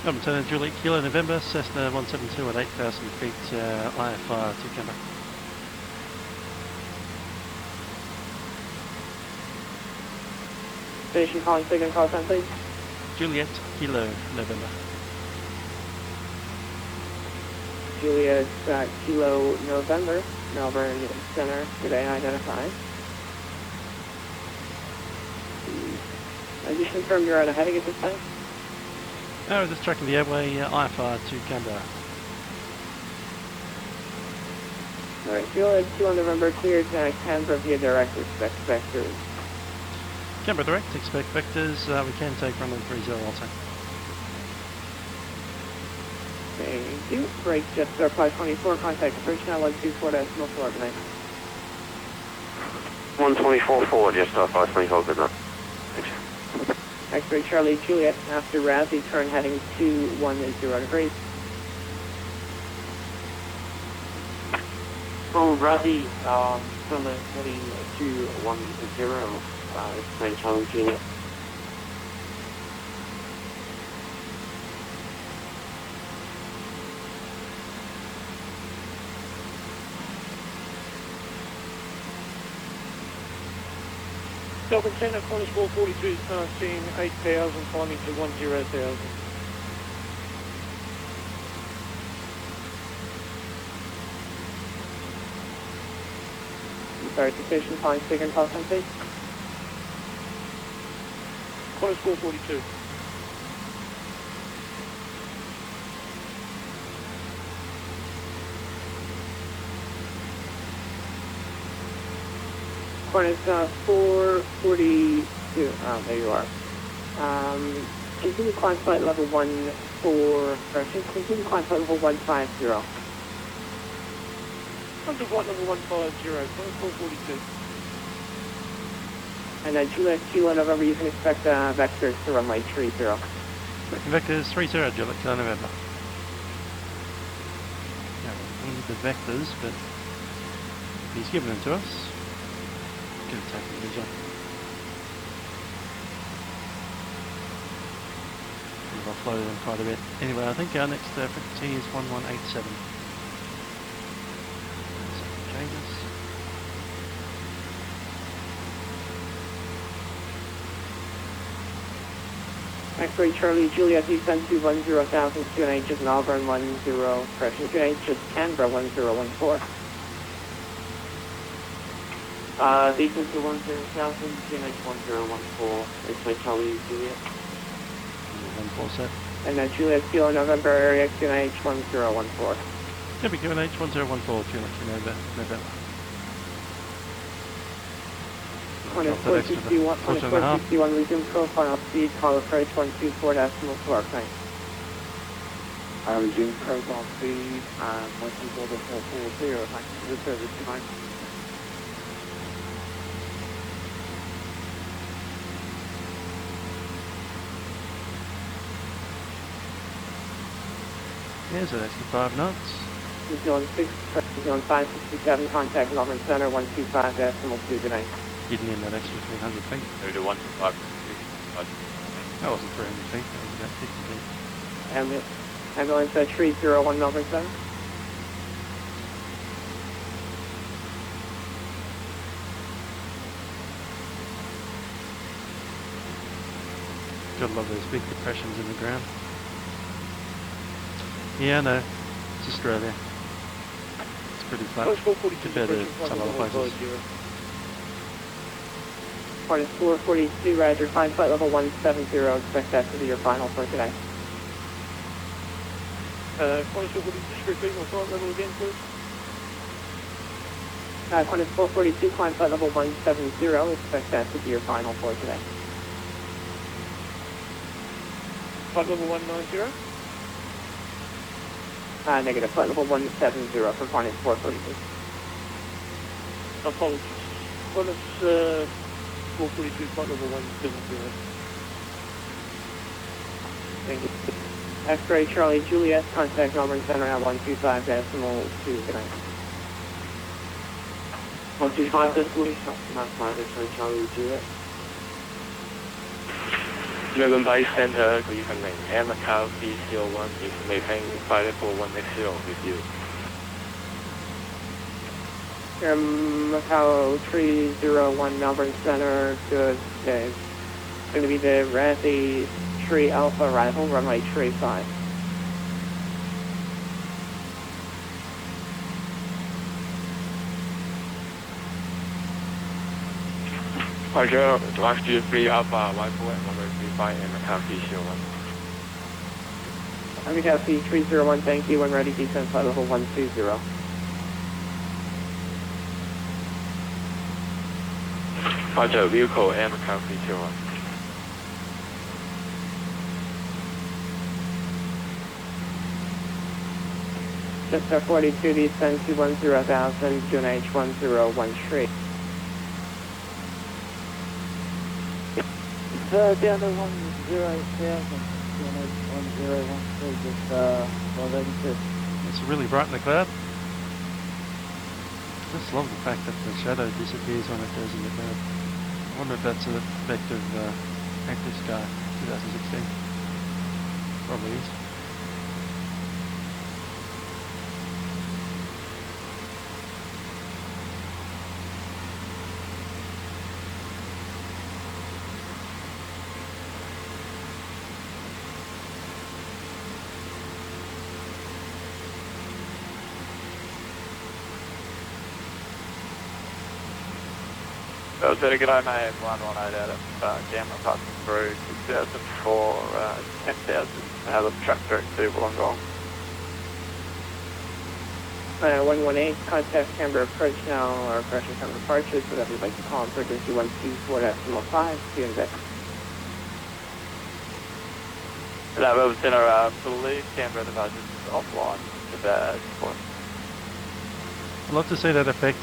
Lieutenant Juliet Kilo November, Cessna 172 at 8,000 feet, IFR to Canberra. Station calling, signal call sign, please. Juliet Kilo November. Juliet Kilo November, Melbourne Center, good day, identified. Just confirm you're on a heading at this time? No, we're just tracking the airway IFR to Canberra. Alright, Juliet Kilo November cleared Canberra via direct expect vectors. Canberra direct, expect vectors, we can take runway 30 also. Thank you. Break jet star 524, contact approach now 124.4, good night. 124 forward, yes, star 524, good night. Thanks. X-ray Charlie Juliet, after Razzie, turn heading 210 degrees. From Razzie, from the heading 210, it's Charlie Juliet. Melbourne Centre, corner 442, passing 8,000, climbing to 10,000. Sorry, station calling, signal call sign, please. Corner 442. Corners 442. Oh, there you are. Continue climb flight level continue climb flight level 150. Come to flight level 150, corner 442. And Juliet Kilo November, you can expect vectors to runway 30. Vectors 30, Juliet Kilo November. Now, we need the vectors, but he's given them to us. Give it take the visual. We've offloaded them quite a bit. Anyway, I think our next frequency is 1187. Changes. X-ray Charlie Juliet, descend to 10,000, QNH is Melbourne 10, correction, QNH is Canberra 1014. Descend to 10,000, QNH 1014, it's my Charlie Juliet. 147. And Juliet Kilo November area, QNH 1014. Yep, QNH 1014, Juliet Kilo November. Corner 461, resume profile speed, call approach 124.4, thanks. Resume profile speed, 124.440, thanks for the service tonight. Yeah, so that's the 5 knots. Zone 6, zone 567, contact Melbourne Center 125.2, good night. Hidden in that extra 300 feet. Go to 125. That wasn't 300 feet, that was about 50 feet. Ambulance 301 Melbourne Center. Gotta love those big depressions in the ground. Yeah, I know. It's Australia. It's pretty flat compared to some other places. Part is 442, roger, climb flight level 170, expect that to be your final for today. Part is 442, straight signal, flight level again, please. Part is 442, climb flight level 170, expect that to be your final for today. Flight level 190. Negative, flight level 170 for Quantity 442. Apologies. Well, it's 442, flight level 170. Thank you. X-ray Charlie Juliet, contact Melbourne Center at 125.2, good night. 125, this Louis, X-ray Charlie Juliet. Melbourne Base Center, good evening. Macau B01 is maintaining flight level 180 with you. Macau 301 Melbourne Center, good day. It's going to be the Razzie Tree Alpha arrival, runway Tree 5. Roger, last year 3 Alpha, Y4 and number 35 and Macau B01. Macau C301, thank you, when ready, descend flight level 120. Roger, vehicle and Macau B01. Just 42, descend 210,000, QNH 101 Down to 108,000, QNH 101, just 582. It's really bright in the cloud. I just love the fact that the shadow disappears when it goes in the cloud. I wonder if that's an effect of Active Sky 2016. Probably is. G'day, mate, 118 out of Gamma passing through 2004, 10,000, out of track direct to Wollongong. 118, contact Canberra approach now, or pressure from departures, whatever you'd like to call them, frequency 124.5, QNZ. G'day, Melbourne Centre, I believe Canberra departures is offline at this point. I'd love to see that effect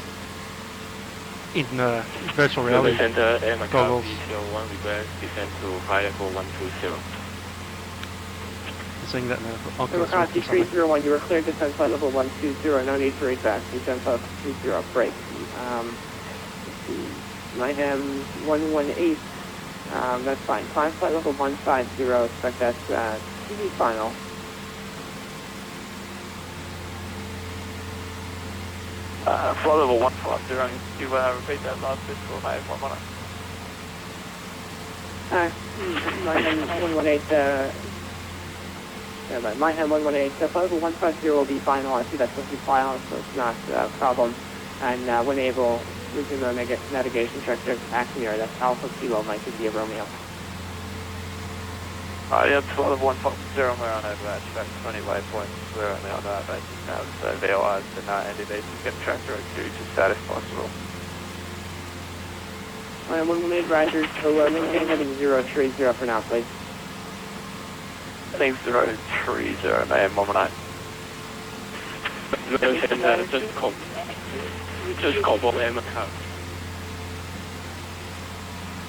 in virtual reality Center and Macau goggles. B01, request descend to flight level 120. Seeing that in the Oculus Macau Rift or something. C301, you were cleared to descend flight level 120, no need to read back, descend flight level 20, break. Mayhem 118, that's fine. Climb flight level 150, expect that to be final. Flight level 150, can you repeat that last bit for me, 1 minute? Mayhem 118, Mayhem 118, so flight level 150 will be final. I see that's supposed to be final, so it's not a problem. And when able, resume the navigation check to Acmear, that's Alpha Kilo, Mike India Romeo. Yeah, flight level 150, we're on over that track 20 waypoints, we're only on our basis now, so VOIs and NDVs to get track direct to as sad as possible. When we made Roger, so maintain heading 030 for now, please. Heading 030, man, 118. Just call Bob and Macau.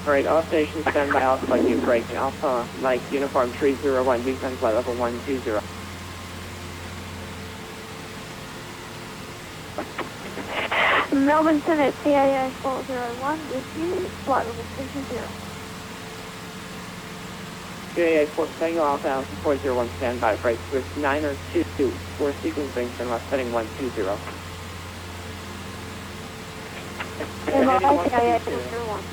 Alright, all stations stand by Alpha Mike, you break. Alpha Mike, uniform 301, descend flight level 120. Melbourne Center, CAA 401, with you, flight level 20. CAA 4, Tango Alpha 401, stand by, break with 902, 4 sequencing, and left heading 120. CAA 401.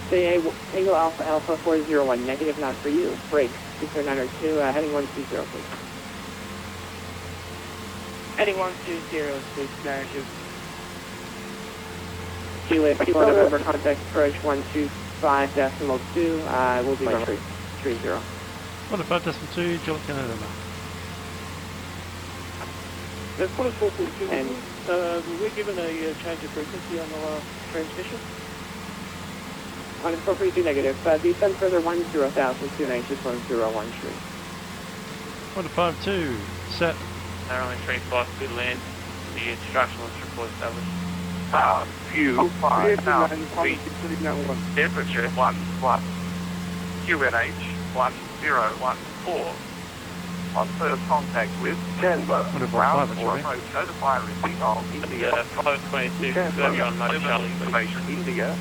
CAA Tango Alpha 401, negative not for you, break, 902, heading 120, please. Heading 120, please, narrative. Kilo November contact approach 125.2, will be runway 30. 105.2, Juliet Kilo November. That's 104.2. And we're given a change of frequency on our transmission. On 432 negative, descend further 10,000, 2 inches 1013. 152, set. Runway 35, good land. The instructionalist report established. View 5,000 feet. Temperature 1 plus. QNH 1014. On first contact with Canberra. Ground for approach notify receipt of India. 522, confirm on Mike Charlie. Information India.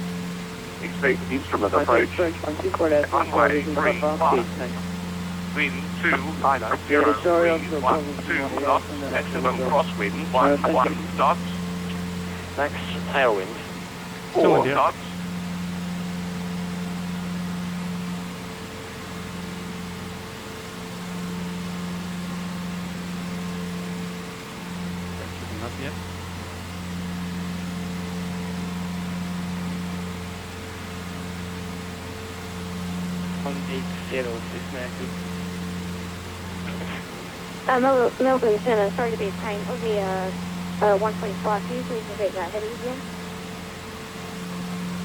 Expect instrument approach. Runway 31. Wind 290 knots. Maximum crosswind 1 knots. Max tailwind. 4 knots. Not yet. On 8 Cessna. Melbourne Center, sorry to be a pain. It'll be 125 view, please repeat that heading again.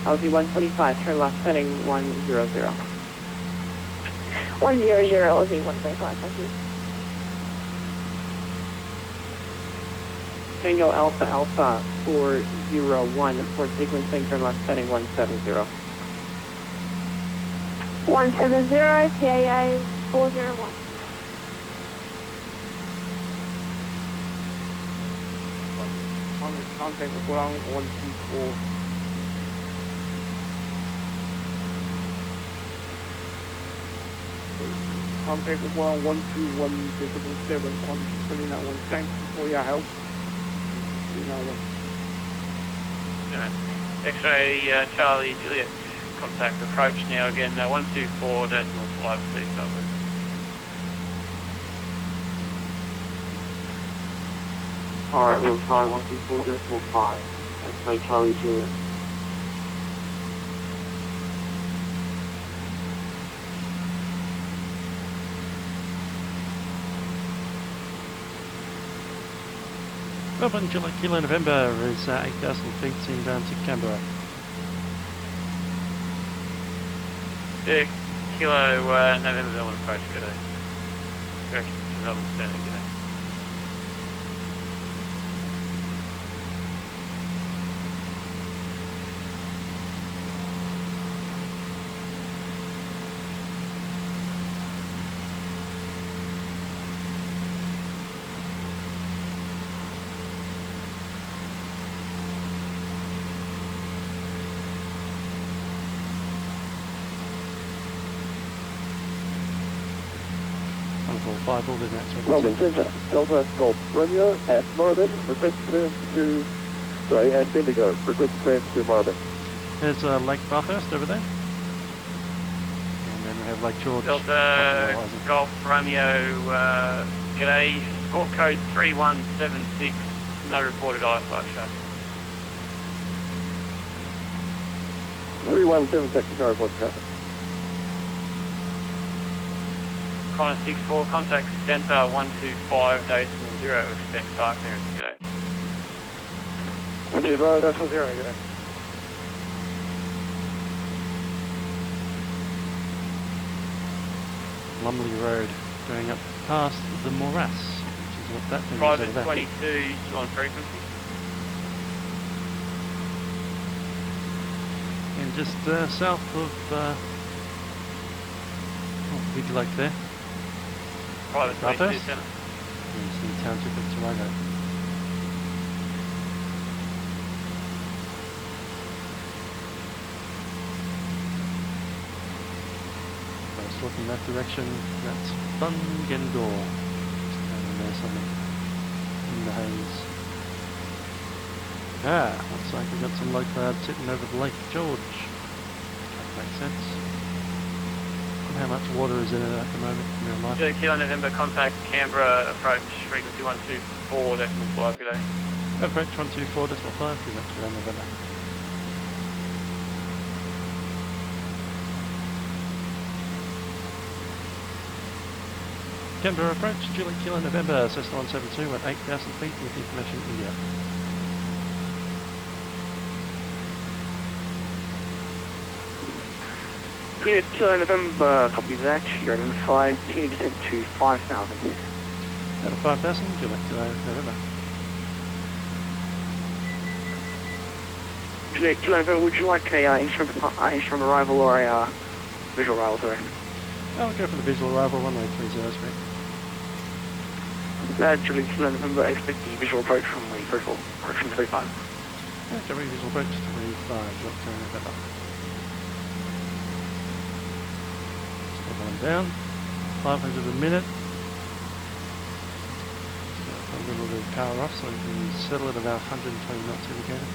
LZ 125, turn left heading 100. 100, LZ 125, thank you. Tango Alpha Alpha 401 for sequencing, turn left heading 170. 170, PAA 401. Contact with ground 124. Contact with ground 121.7 on 29. Thanks for your help. X-ray Charlie Juliet, contact approach now again, 124.5 feet covered. Alright, we'll try 124.5. X-ray Charlie Juliet. Melbourne Juliet Kilo November is 8,000 feet inbound to Canberra. Kilo November Melbourne approach, good day. Correction to Melbourne Center, good day. Five all in that. Melbourne Centre, Delta Golf Romeo at Marvin, request clearance to, and Bendigo, request clearance to Marvin. There's Lake Bathurst over there. And then we have Lake George. Delta Golf Romeo, g'day, score code 3176, no reported IFR show. 3176, no report traffic. Connor 64, contact Centre 125.0, expect fire clearance, g'day. 125.0, g'day. Lumley Road, going up past the morass, which is what that thing Private is over 22, still on frequency. And just south of Big Lake there. Private 22 Bathurst? Centre. It's the township of Toronto. Just looking that direction, that's Bungendore. Just down there something in the haze. Looks like we've got some low clouds sitting over the Lake George. That makes sense. How much water is in it at the moment in real life? Kilo November, contact Canberra, approach frequency 124.5 today. Approach 124.5, pretty much around November. Canberra approach, Juliet Kilo November, Cessna 172 at 8,000 feet with information India. Juliet Kilo November, copy that. You're identified, continue descent to 5,000. Out of 5,000, Juliet Kilo November. Juliet Kilo November, would you like a instrument arrival or a visual arrival, sorry? I'll go for the visual arrival, runway 30 speed. Juliet Kilo November, expect the visual approach from the first floor, correction 35. Okay, visual approach 35, Juliet Kilo November. Step on down, 500 a minute. A little bit of power off so we can settle at about 120 knots indicated.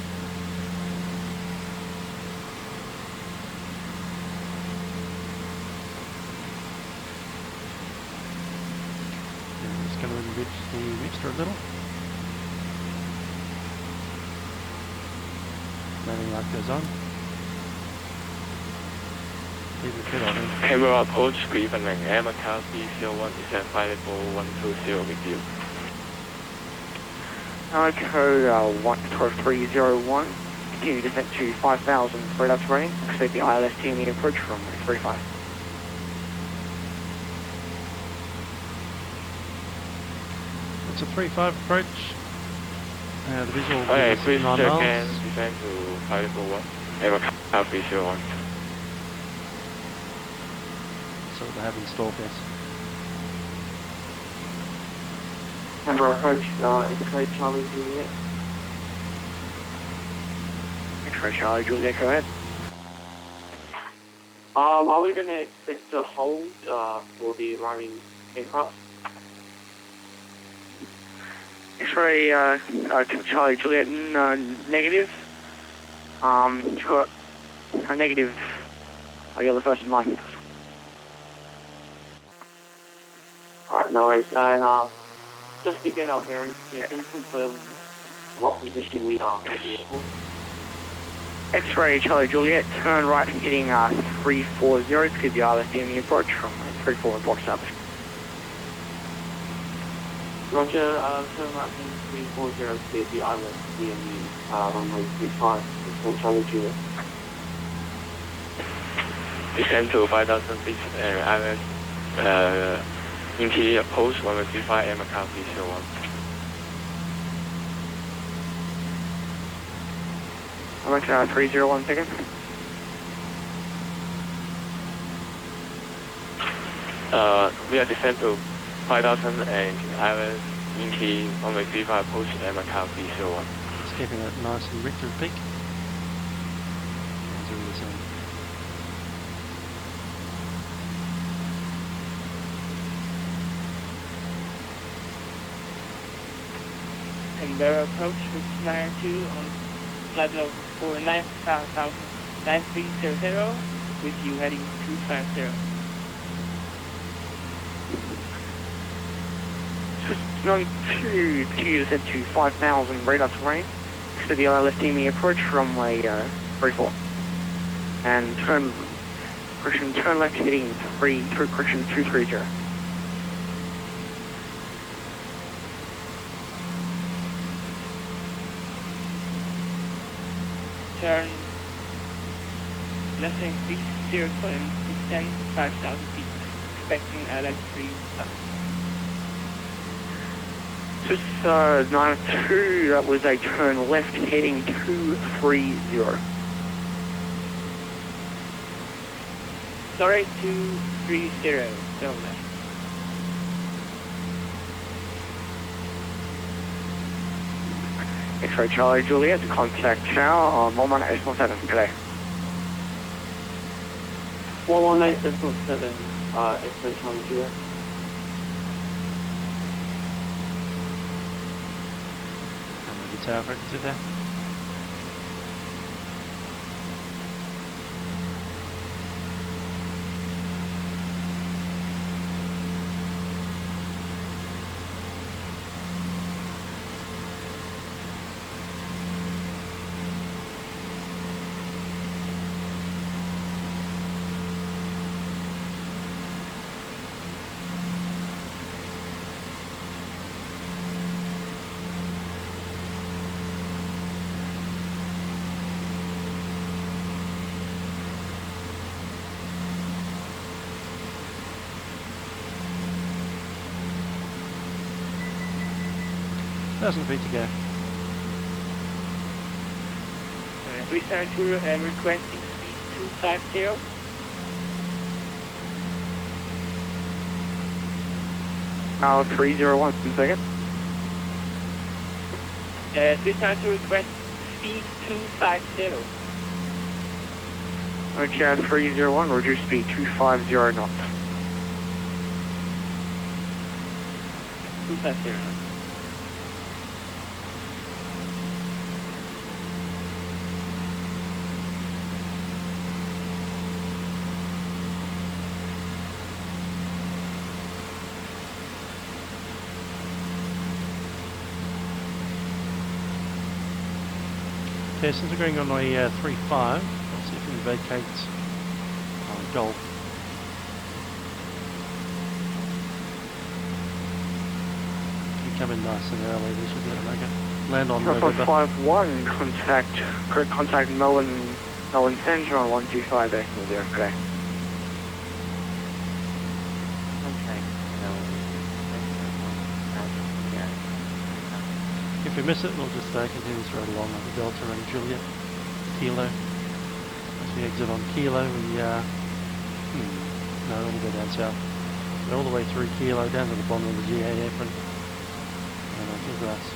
Going to enrich the mixture a little. Landing light goes on. Leave the kid on in. Canberra approach, Scriven and Macau C01 is at 54120 with you. Code 12301, continue descent to 5,000 for reduction rating. Expect the ILS team the approach from 35. It's a 3-5 approach. The visual Okay, is please 9 check miles. and descend to 541. Macau C01. So they have installed this. Canberra approach, X-ray Charlie Juliet. X-ray Charlie Juliet, go ahead. Are we going to expect to hold for the arriving aircraft? X-ray Charlie Juliet, negative. Negative. You're the first in line. Alright, no worries. And just to get our bearings, can you confirm what position we are at the airport? X-ray Charlie Juliet, turn right heading 340 to the ILS DME approach from 34 and box established. Roger, turn right heading 340 to the ILS DME runway 35 for Charlie Juliet. Descend to 5,000 feet and ILS interior approach, runway 35 and Macau C01. I'm at 301 second. We are descend to 5,000 and ILS interior runway 35 approach and Macau C01. Just keeping it nice and rich and peak. Doing the same. Canberra approach with 92 on flight level 49,9300 with you heading 250. Just continue descent to 5,000 radar terrain to the ILS DME approach runway 34. And turn left heading 230. Turn left hand 30 and descend 5,000 feet, expecting ILS 3. Just 92, that was a turn left heading 230. Sorry, 230, turn left. X-ray Charlie Juliet, contact Chow on 118.7 today. 118.7, X-ray Charlie Juliet. How many tower frequency there? 1,000 feet to go. Return to and requesting speed 250. Now 301, 1 second. Return to request speed 250. Okay, 301, reduce speed 250 knots. 250. Okay, since we're going on a 3.5, let's see if we can vacate Golf. You come in nice and early, we should be able to make it. Land on November. 51, contact Melbourne Centre on 125 decimal 0, okay. If we miss it, we'll just continue straight along on the Delta and Juliet, Kilo. As we exit on Kilo, we, no, we'll go down south. Go all the way through Kilo, down to the bottom of the GA apron, and onto the grass.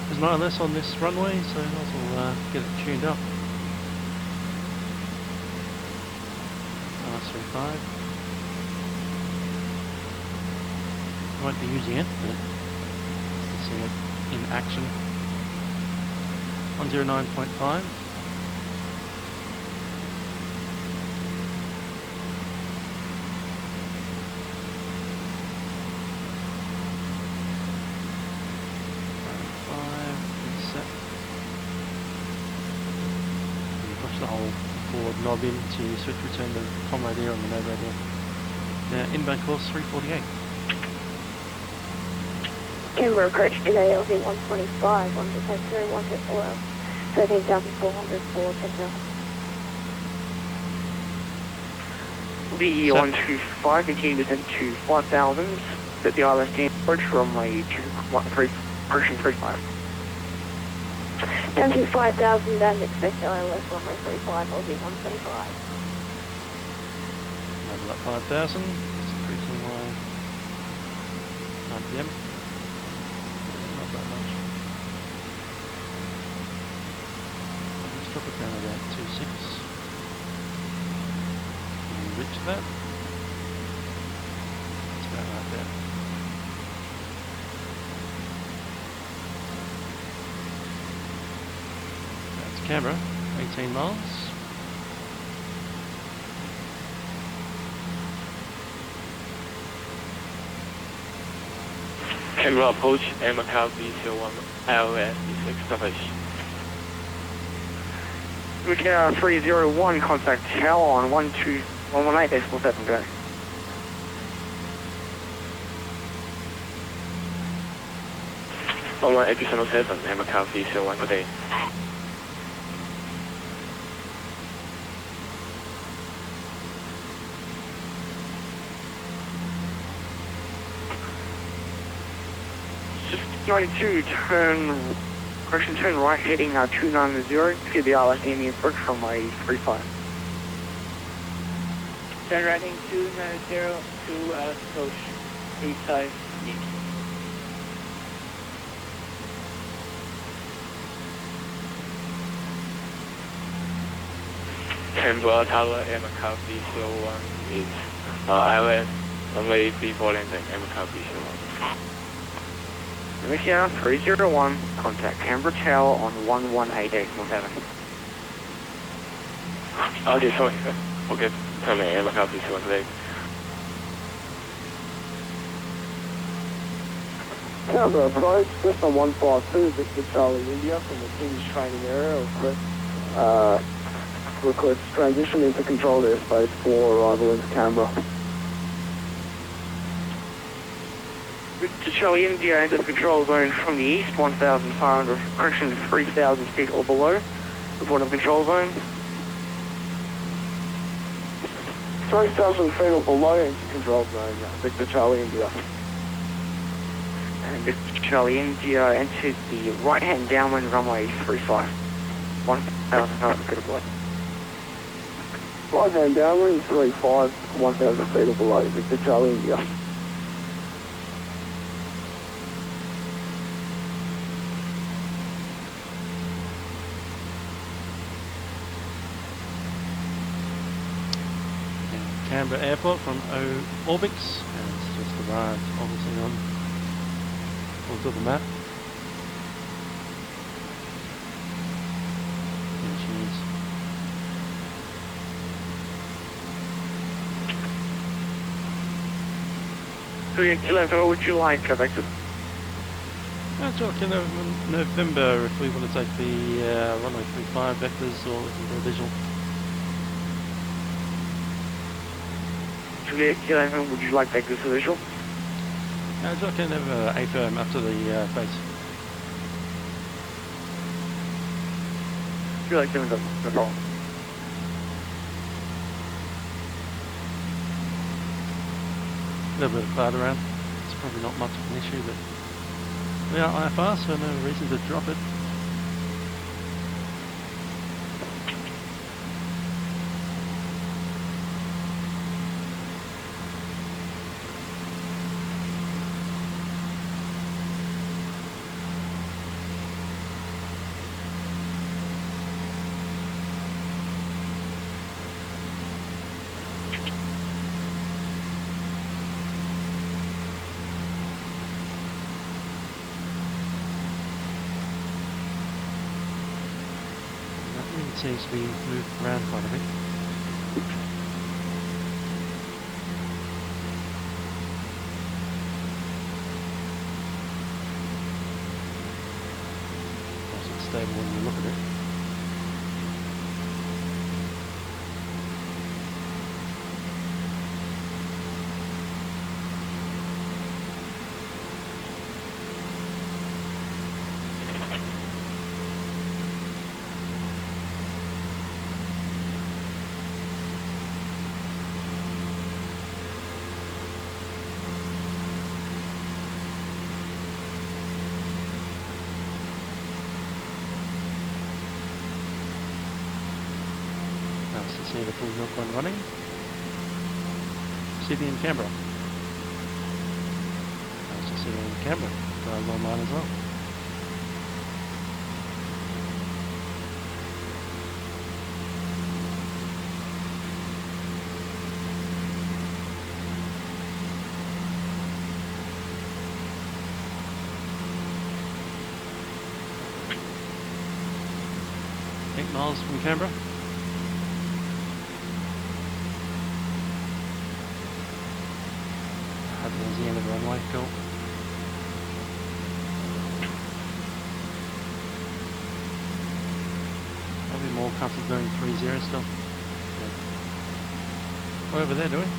There's no less on this runway, so I'll get it tuned up. RS35. I won't be using it, but just to see it in action. 109.5. The whole forward knob in to switch return the comm radio and the node radio. Now inbound course 348. Canberra approach today, LV 125, on the test 154, 13,400 for Central. The 125 continue descent to 5,000, set the ILS approach from a 35. Down to 5,000 and expect ILS runway 35, LV 125. Level up 5,000, just increasing my RPM. Not that much. Let's drop it down about 2.6. Can we reach that? It's about right there. Canberra, 18 miles. Canberra approach and Macau V01 ILS established. Macau 301, contact Tower on 118 decimal 7, go. On 187 and Macau V01 per day. Just 92, turn right heading 290, get the ILS aiming approach from a 35. Turn right heading 290 to approach 35 east. Canberra Tower and Macau V01 is ILS runway 34 landing and Macau V01. Macau 301, contact Canberra Tower on 118 decimal 7. Okay, sorry. Okay, tell me and Macau V01 today. Canberra approach, Cessna 152, Victor Charlie India from the King's training area. Request transition into controlled airspace for arrival into Canberra. Victor Charlie India into the control zone from the east, 1,500, correction 3,000 feet or below. Report of control zone. 3,000 feet or below into control zone, Victor Charlie India. And Victor Charlie India entered the right-hand downwind runway 35, 1,500 feet or below. Right hand downwind 35, 1,000 feet or below, Victor Charlie India. Canberra Airport from Orbx, and it's just arrived obviously onto the map. There she is. What would you like, Victor? Actually, November, if we want to take the runway 35 vectors, or we can do a visual. Juliet, would you like vectors for visual? I can have A-firm up to the base. You like them, no problem. A little bit of cloud around. It's probably not much of an issue, but we are IFR, so no reason to drop it. Seems to be moved around quite a bit. Wasn't stable when you look at it. See the full Milkrun running. Sydney and Canberra. Nice to see you in Canberra. Guys online as well. Eight miles from Canberra. Towards the end of the runway, cool. Probably more comfortable going 3-0 still. Yeah. Whatever they're doing.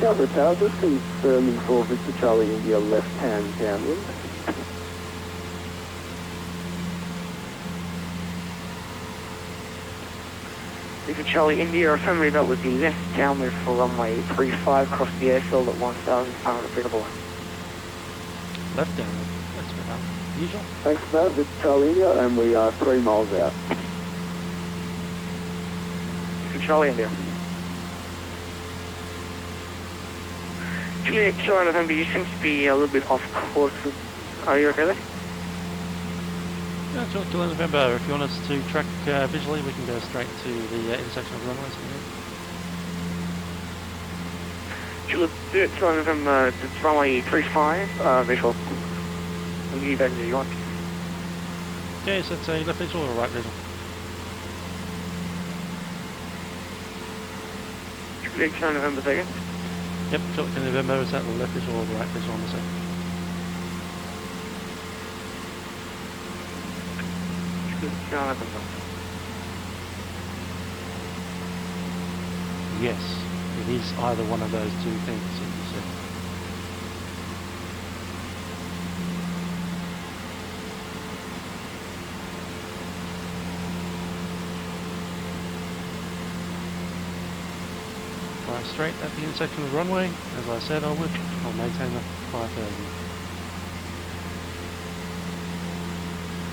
Canberra Tower, just confirming for Victor Charlie India left-hand downwind. Victor Charlie India, affirmative, that was the left downwind for runway 35 across the airfield at 1,500 feet above. Left downwind, that's about usual. Thanks for that, Victor Charlie India, and we are 3 miles out. Victor Charlie India. Juliet Kilo November, you seem to be a little bit off course. Are you okay there? Yeah, Juliet Kilo November, if you want us to track visually, we can go straight to the intersection of the runways. Juliet Kilo November, it's runway 35, visual. I'll give you back you want. Okay, so it's a left visual or a right visual? Juliet Kilo November, second. Yep, Juliet Kilo November, is that the left visual or the right visual on the second? Yes, it is either one of those two things that you said. Fly straight at the intersection of the runway, as I said I would. I'll maintain the 5,000.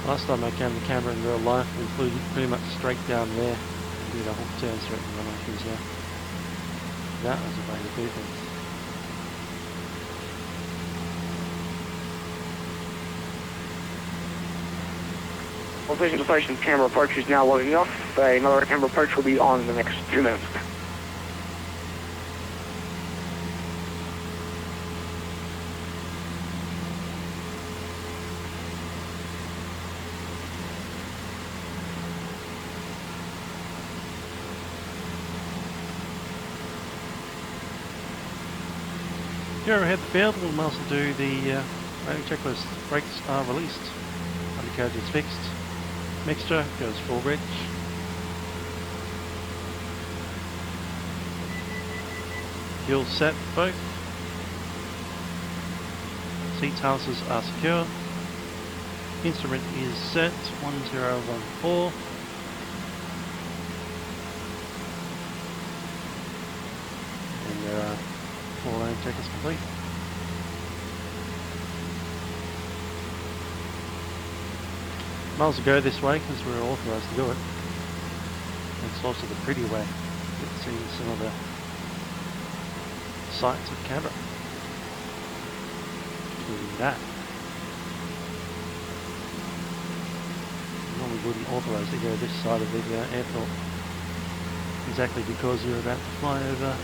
Last time I came to Canberra in real life, we flew pretty much straight down there and did a whole turn straight in the runway through here. That was a way to do things. Well, station to station, camera approach is now loading off. Another camera approach will be on in the next 2 minutes. Here ahead the field, we'll also do the rating checklist. Brakes are released, undercarriage is fixed, mixture goes full rich, fuel set both, seat houses are secure, instrument is set 1014. And there are 4 lane checkers complete. Miles to go this way because we're authorised to do it. It's also the pretty way to see some of the sights of Canberra, including that. Normally wouldn't authorise to go this side of the airport, exactly because you're about to fly over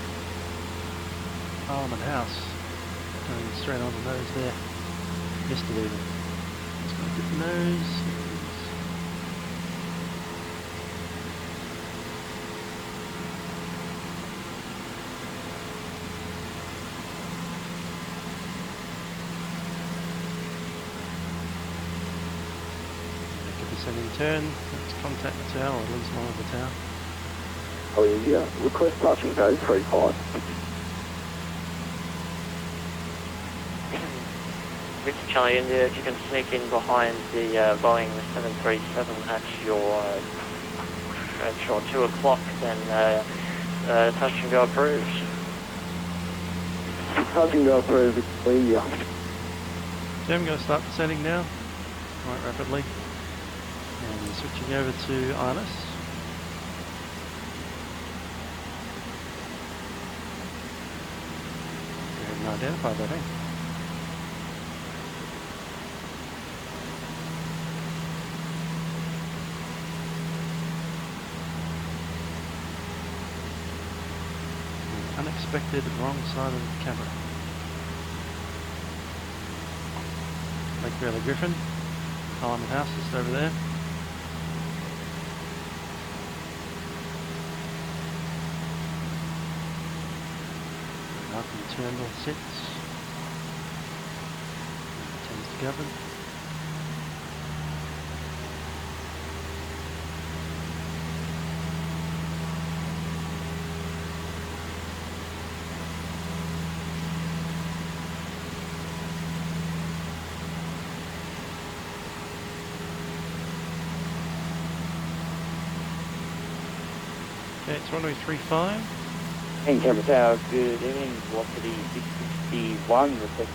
Parliament House, going straight on the nose there. Missed it even. Let's go get the nose. Make a descending turn. Let's contact the tower, or at least one of the tower. Oh yeah, request touch and go 35. Richard Charlie India, if you can sneak in behind the Boeing 737 at your 2 o'clock, then touch and go approved. Touch and go approved, yeah. So I'm going to start descending now, quite rapidly, and switching over to ILS. Go ahead and identify that, eh? Unexpected wrong side of the camera. Lake Valley Griffin, Parliament House just over there. Up in terminal 6. Tends to govern. Okay, it's runway 35. In Canberra Tower, good evening. Velocity 661, request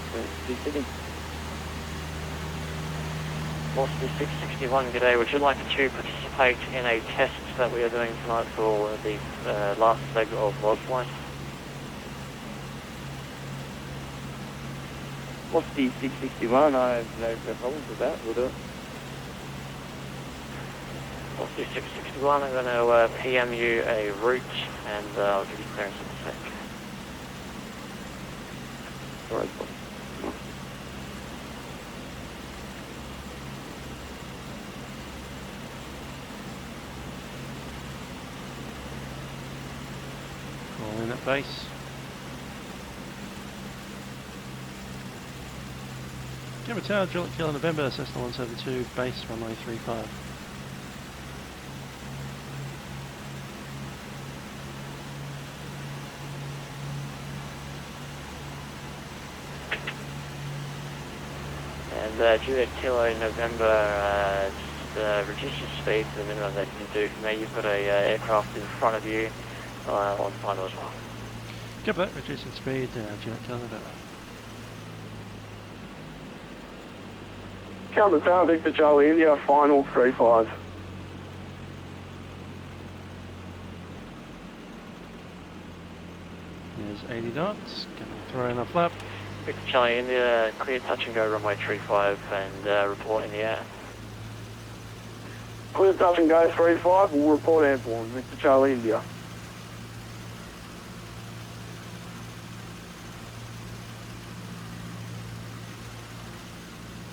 to Sydney. Velocity 661, good day. Would you like to participate in a test that we are doing tonight for the last leg of WorldFlight? What's the 661? I have no problems with that. We'll do it. What's the 661? I'm going to PM you a route and I'll give you clearance in a sec. All right, boss. Call in at base. Canberra Tower, Juliet Kilo November, Cessna 172, base runway 35. And Juliet Kilo November, just reduce your speed to the minimum that you can do. Now you've got a aircraft in front of you on final as well. Give that, reducing speed, Juliet Kilo November. Canberra Tower, Victor Charlie India, final 35. There's 80 knots, going to throw in a flap. Victor Charlie India, clear touch and go runway 35 and report in the air. Clear touch and go 35, we'll report airborne, Victor Charlie India.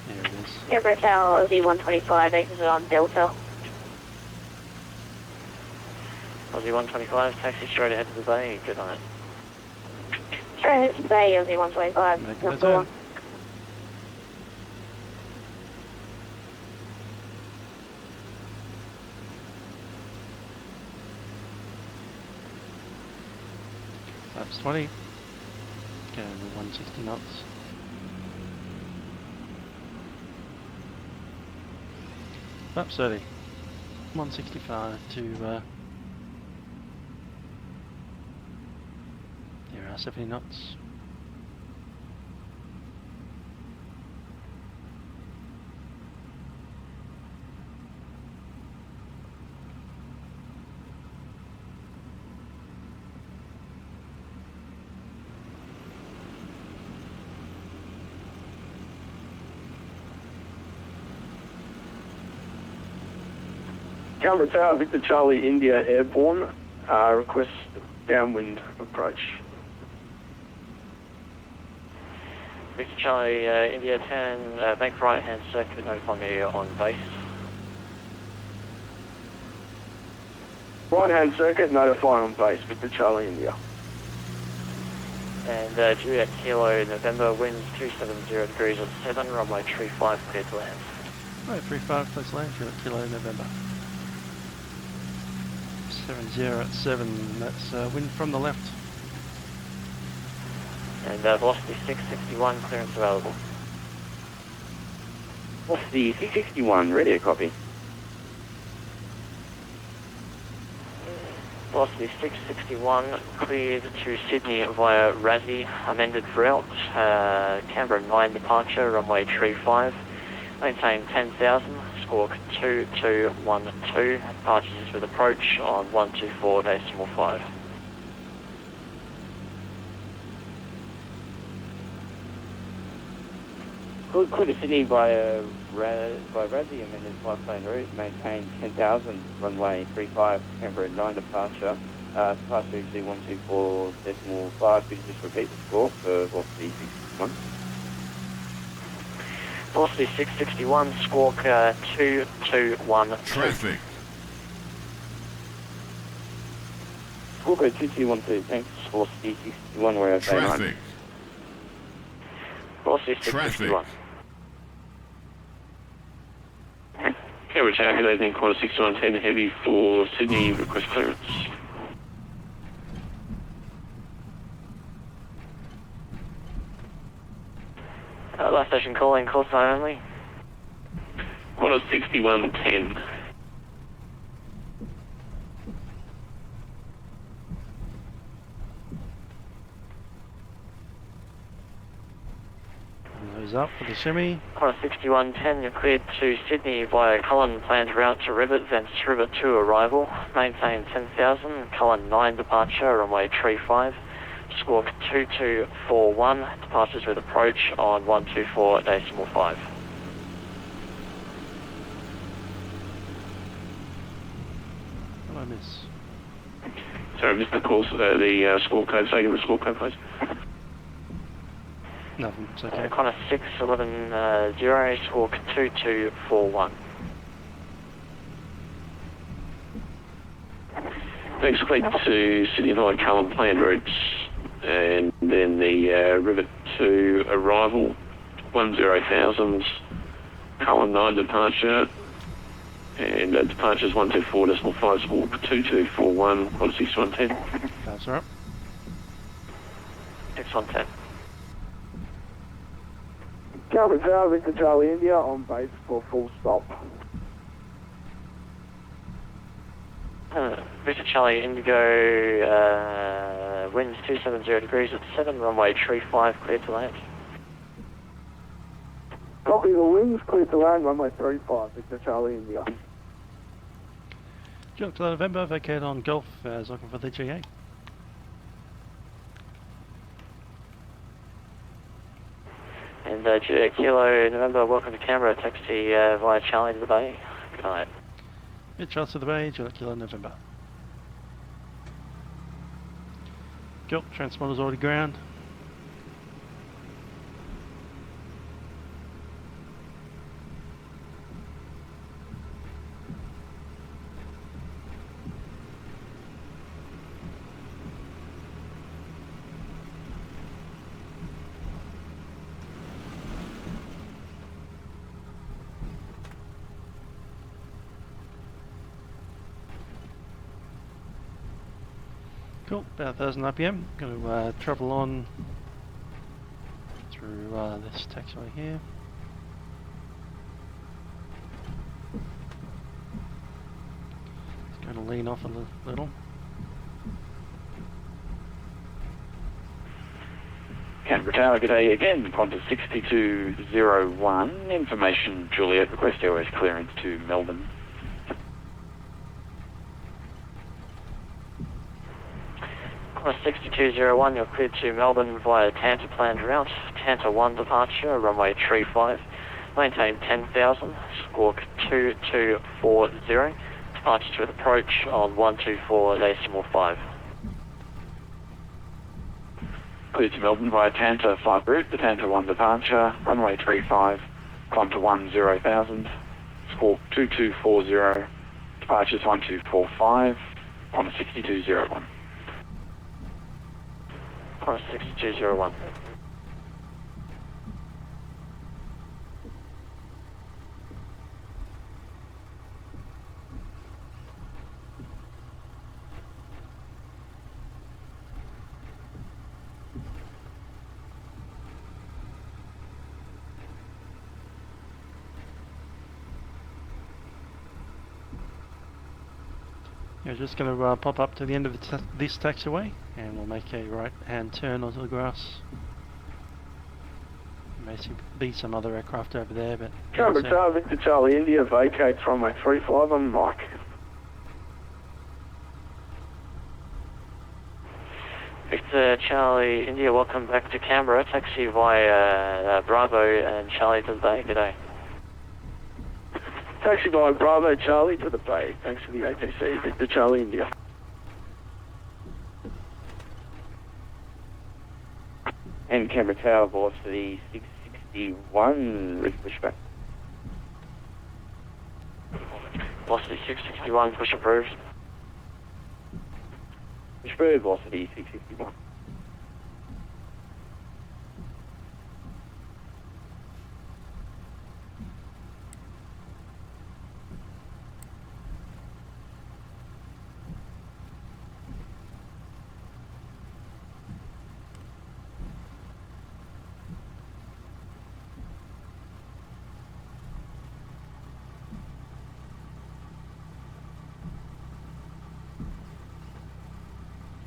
There it is. Canberra Tower, Aussie 125, exit on Delta. Aussie 125, taxi straight ahead to the bay, good night. Straight ahead to the bay, Aussie 125, Making a number turn. 1. Flaps 20. Going with 160 knots. Flaps 30. 165 to there are 70 knots. Canberra Tower, Victor Charlie India airborne, request downwind approach. Victor Charlie India 10, bank right hand circuit, notify me on base. Right hand circuit, notify on base, Victor Charlie India. And Juliet Kilo November, winds 270 degrees at 7, runway 35, clear to land. Right, 35, close to land, Juliet Kilo November. 70 at 7, that's wind from the left. And velocity 661, clearance available. What's the 661? Radio copy. Velocity 661, cleared to Sydney via Razzie, amended route, Canberra 9 departure, runway 35, maintain 10,000, squawk 2212, departures with approach on 124.5. Clear to Sydney via Razzie, amended flight plane route, maintain 10,000, runway 35, Canberra 9 departure, departure usually 124.5, could you just repeat the score for velocity 661? Velocity 661, squawk 2212. Traffic. Squawk 2212, thanks, velocity 661, we're okay. Traffic. Velocity 661. Canberra Tower, good evening, quarter 6110 heavy for Sydney, request clearance. Last station calling, call sign only. Quarter 6110. Nose up for the shimmy. Quarter 6110, you're cleared to Sydney via Cullen, planned route to Rivet, then Rivet 2 arrival. Maintain 10,000, Cullen 9 departure, runway 35. squawk 2241, departures with approach on 124.5. Hello, miss. Sorry, missed the call, the score code. Say again the score code, please. Nothing, it's okay. Connor 6110, squawk 2241. Thanks, Fleet to Sydney and Cullen planned routes, and then the Rivet 2 arrival, 10,000, Cullen 9 departure, and departures 124.5, squawk 2241, on 6110. That's all right. 6110. Calvin Tower, Victor Charlie India, on base for full stop. Victor Charlie Indigo, winds 270 degrees at 7, runway 35, clear to land. Copy, the wings clear to land, runway 35, Victor Charlie India. Kilo November, vacate on Golf, looking for the GA. And Kilo November, welcome to Canberra, taxi via Charlie to the Bay. Good night. Charles to the Bay, Kilo November. Cool, transponder's already ground. Cool, about 1000 RPM. Going to travel on through this taxiway here. It's going to lean off a little. Canberra Tower, good day again. Qantas 6201. Information, Juliet. Request airways clearance to Melbourne. Qantas 6201, you're cleared to Melbourne via Tanta planned route. Tanta 1 departure, runway 35. Maintain 10,000, squawk 2240. Departures with approach on 124.5. Cleared to Melbourne via Tanta flight route. The Tanta 1 departure, runway 35. Climb to 10,000, squawk 2240. Departures 1245. On 6201. Qantas 6201. You're just going to pop up to the end of this taxiway, and we'll make a right-hand turn onto the grass. There may be some other aircraft over there, but... Canberra Tower, Victor Charlie India, vacates runway 35 on Mike. Victor Charlie India, welcome back to Canberra. Taxi via Bravo and Charlie to the Bay. Good day. Taxi by Bravo Charlie to the Bay. Thanks for the ATC, Victor Charlie India. And Canberra Tower, velocity 661, pushback. Velocity 661, push approved. Push approved, velocity 661.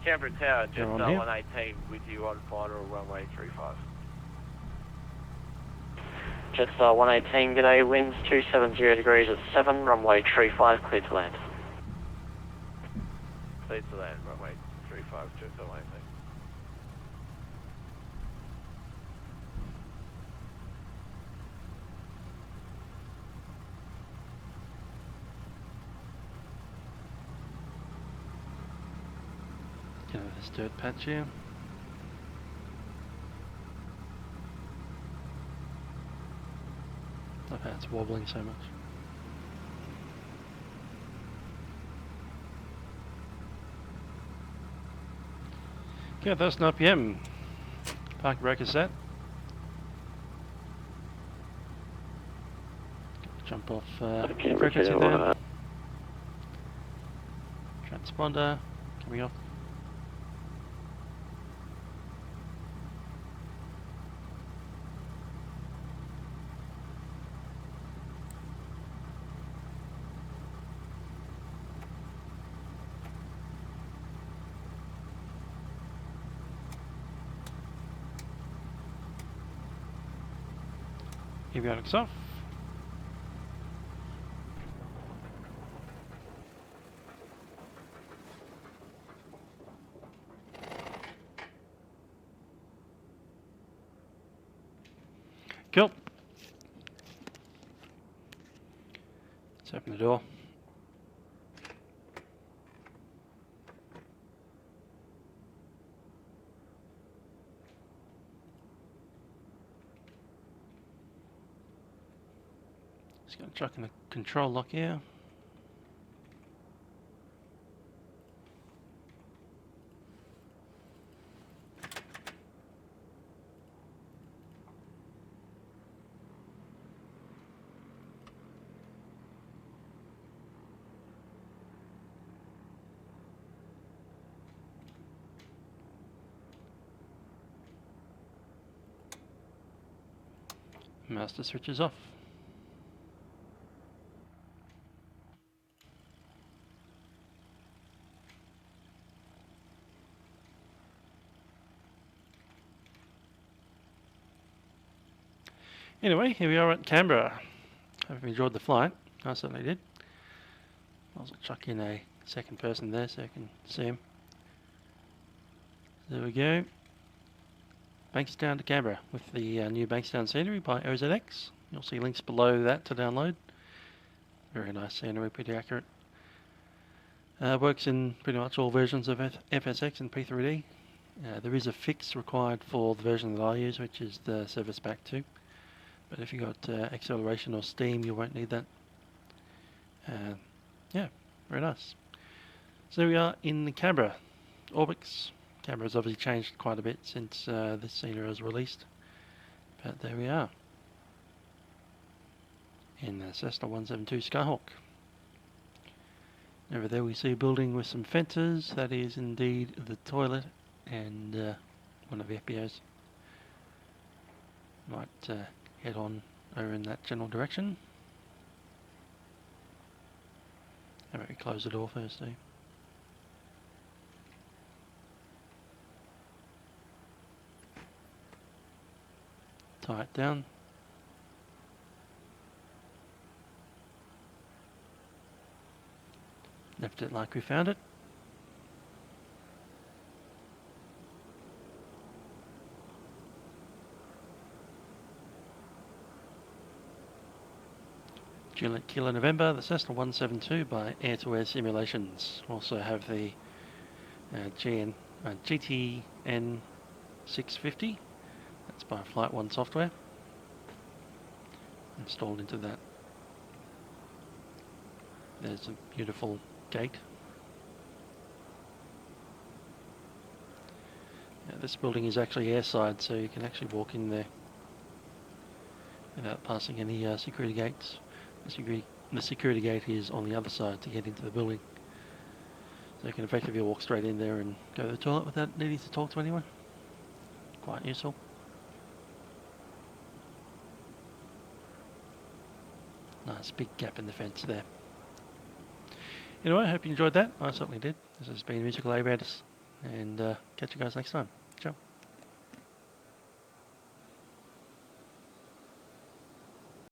Canberra Tower, Jetstar on here. 118 with you on final runway 35. Jetstar 118, good day, winds 270 degrees at 7, runway 35, clear to land. Clear to land, runway 35, Jetstar 118. Get over this dirt patch here. Love how it's wobbling so much. Okay, 1000 RPM. Park breaker set. Jump off frequency there. Transponder coming off. Avionics off. Cool. Let's open the door. Just going to chuck in the control lock here. Master switch is off. Anyway, here we are at Canberra. Hope you enjoyed the flight. I certainly did. I'll chuck in a second person there so you can see him. There we go. Bankstown to Canberra with the new Bankstown scenery by OZX. You'll see links below that to download. Very nice scenery, pretty accurate. Works in pretty much all versions of FSX and P3d. There is a fix required for the version that I use, which is the Service Pack 2. But if you've got acceleration or steam, you won't need that. Yeah, very nice. So we are in Canberra. Orbx. Canberra's obviously changed quite a bit since this scenery was released. But there we are. In the Cessna 172 Skyhawk. Over there we see a building with some fences. That is indeed the toilet and one of the FBOs. Might head on over in that general direction. How about we close the door first, Steve? Tie it down. Left it like we found it. Juliet Kilo November, the Cessna 172 by Air-to-Air Simulations. Also have the GTN650. That's by Flight1 software. Installed into that. There's a beautiful gate. This building is actually airside, so you can actually walk in there without passing any security gates. The security gate is on the other side to get into the building. So you can effectively walk straight in there and go to the toilet without needing to talk to anyone. Quite useful. Nice big gap in the fence there. Anyway, I hope you enjoyed that. I certainly did. This has been Musical Aviators, and catch you guys next time. Ciao.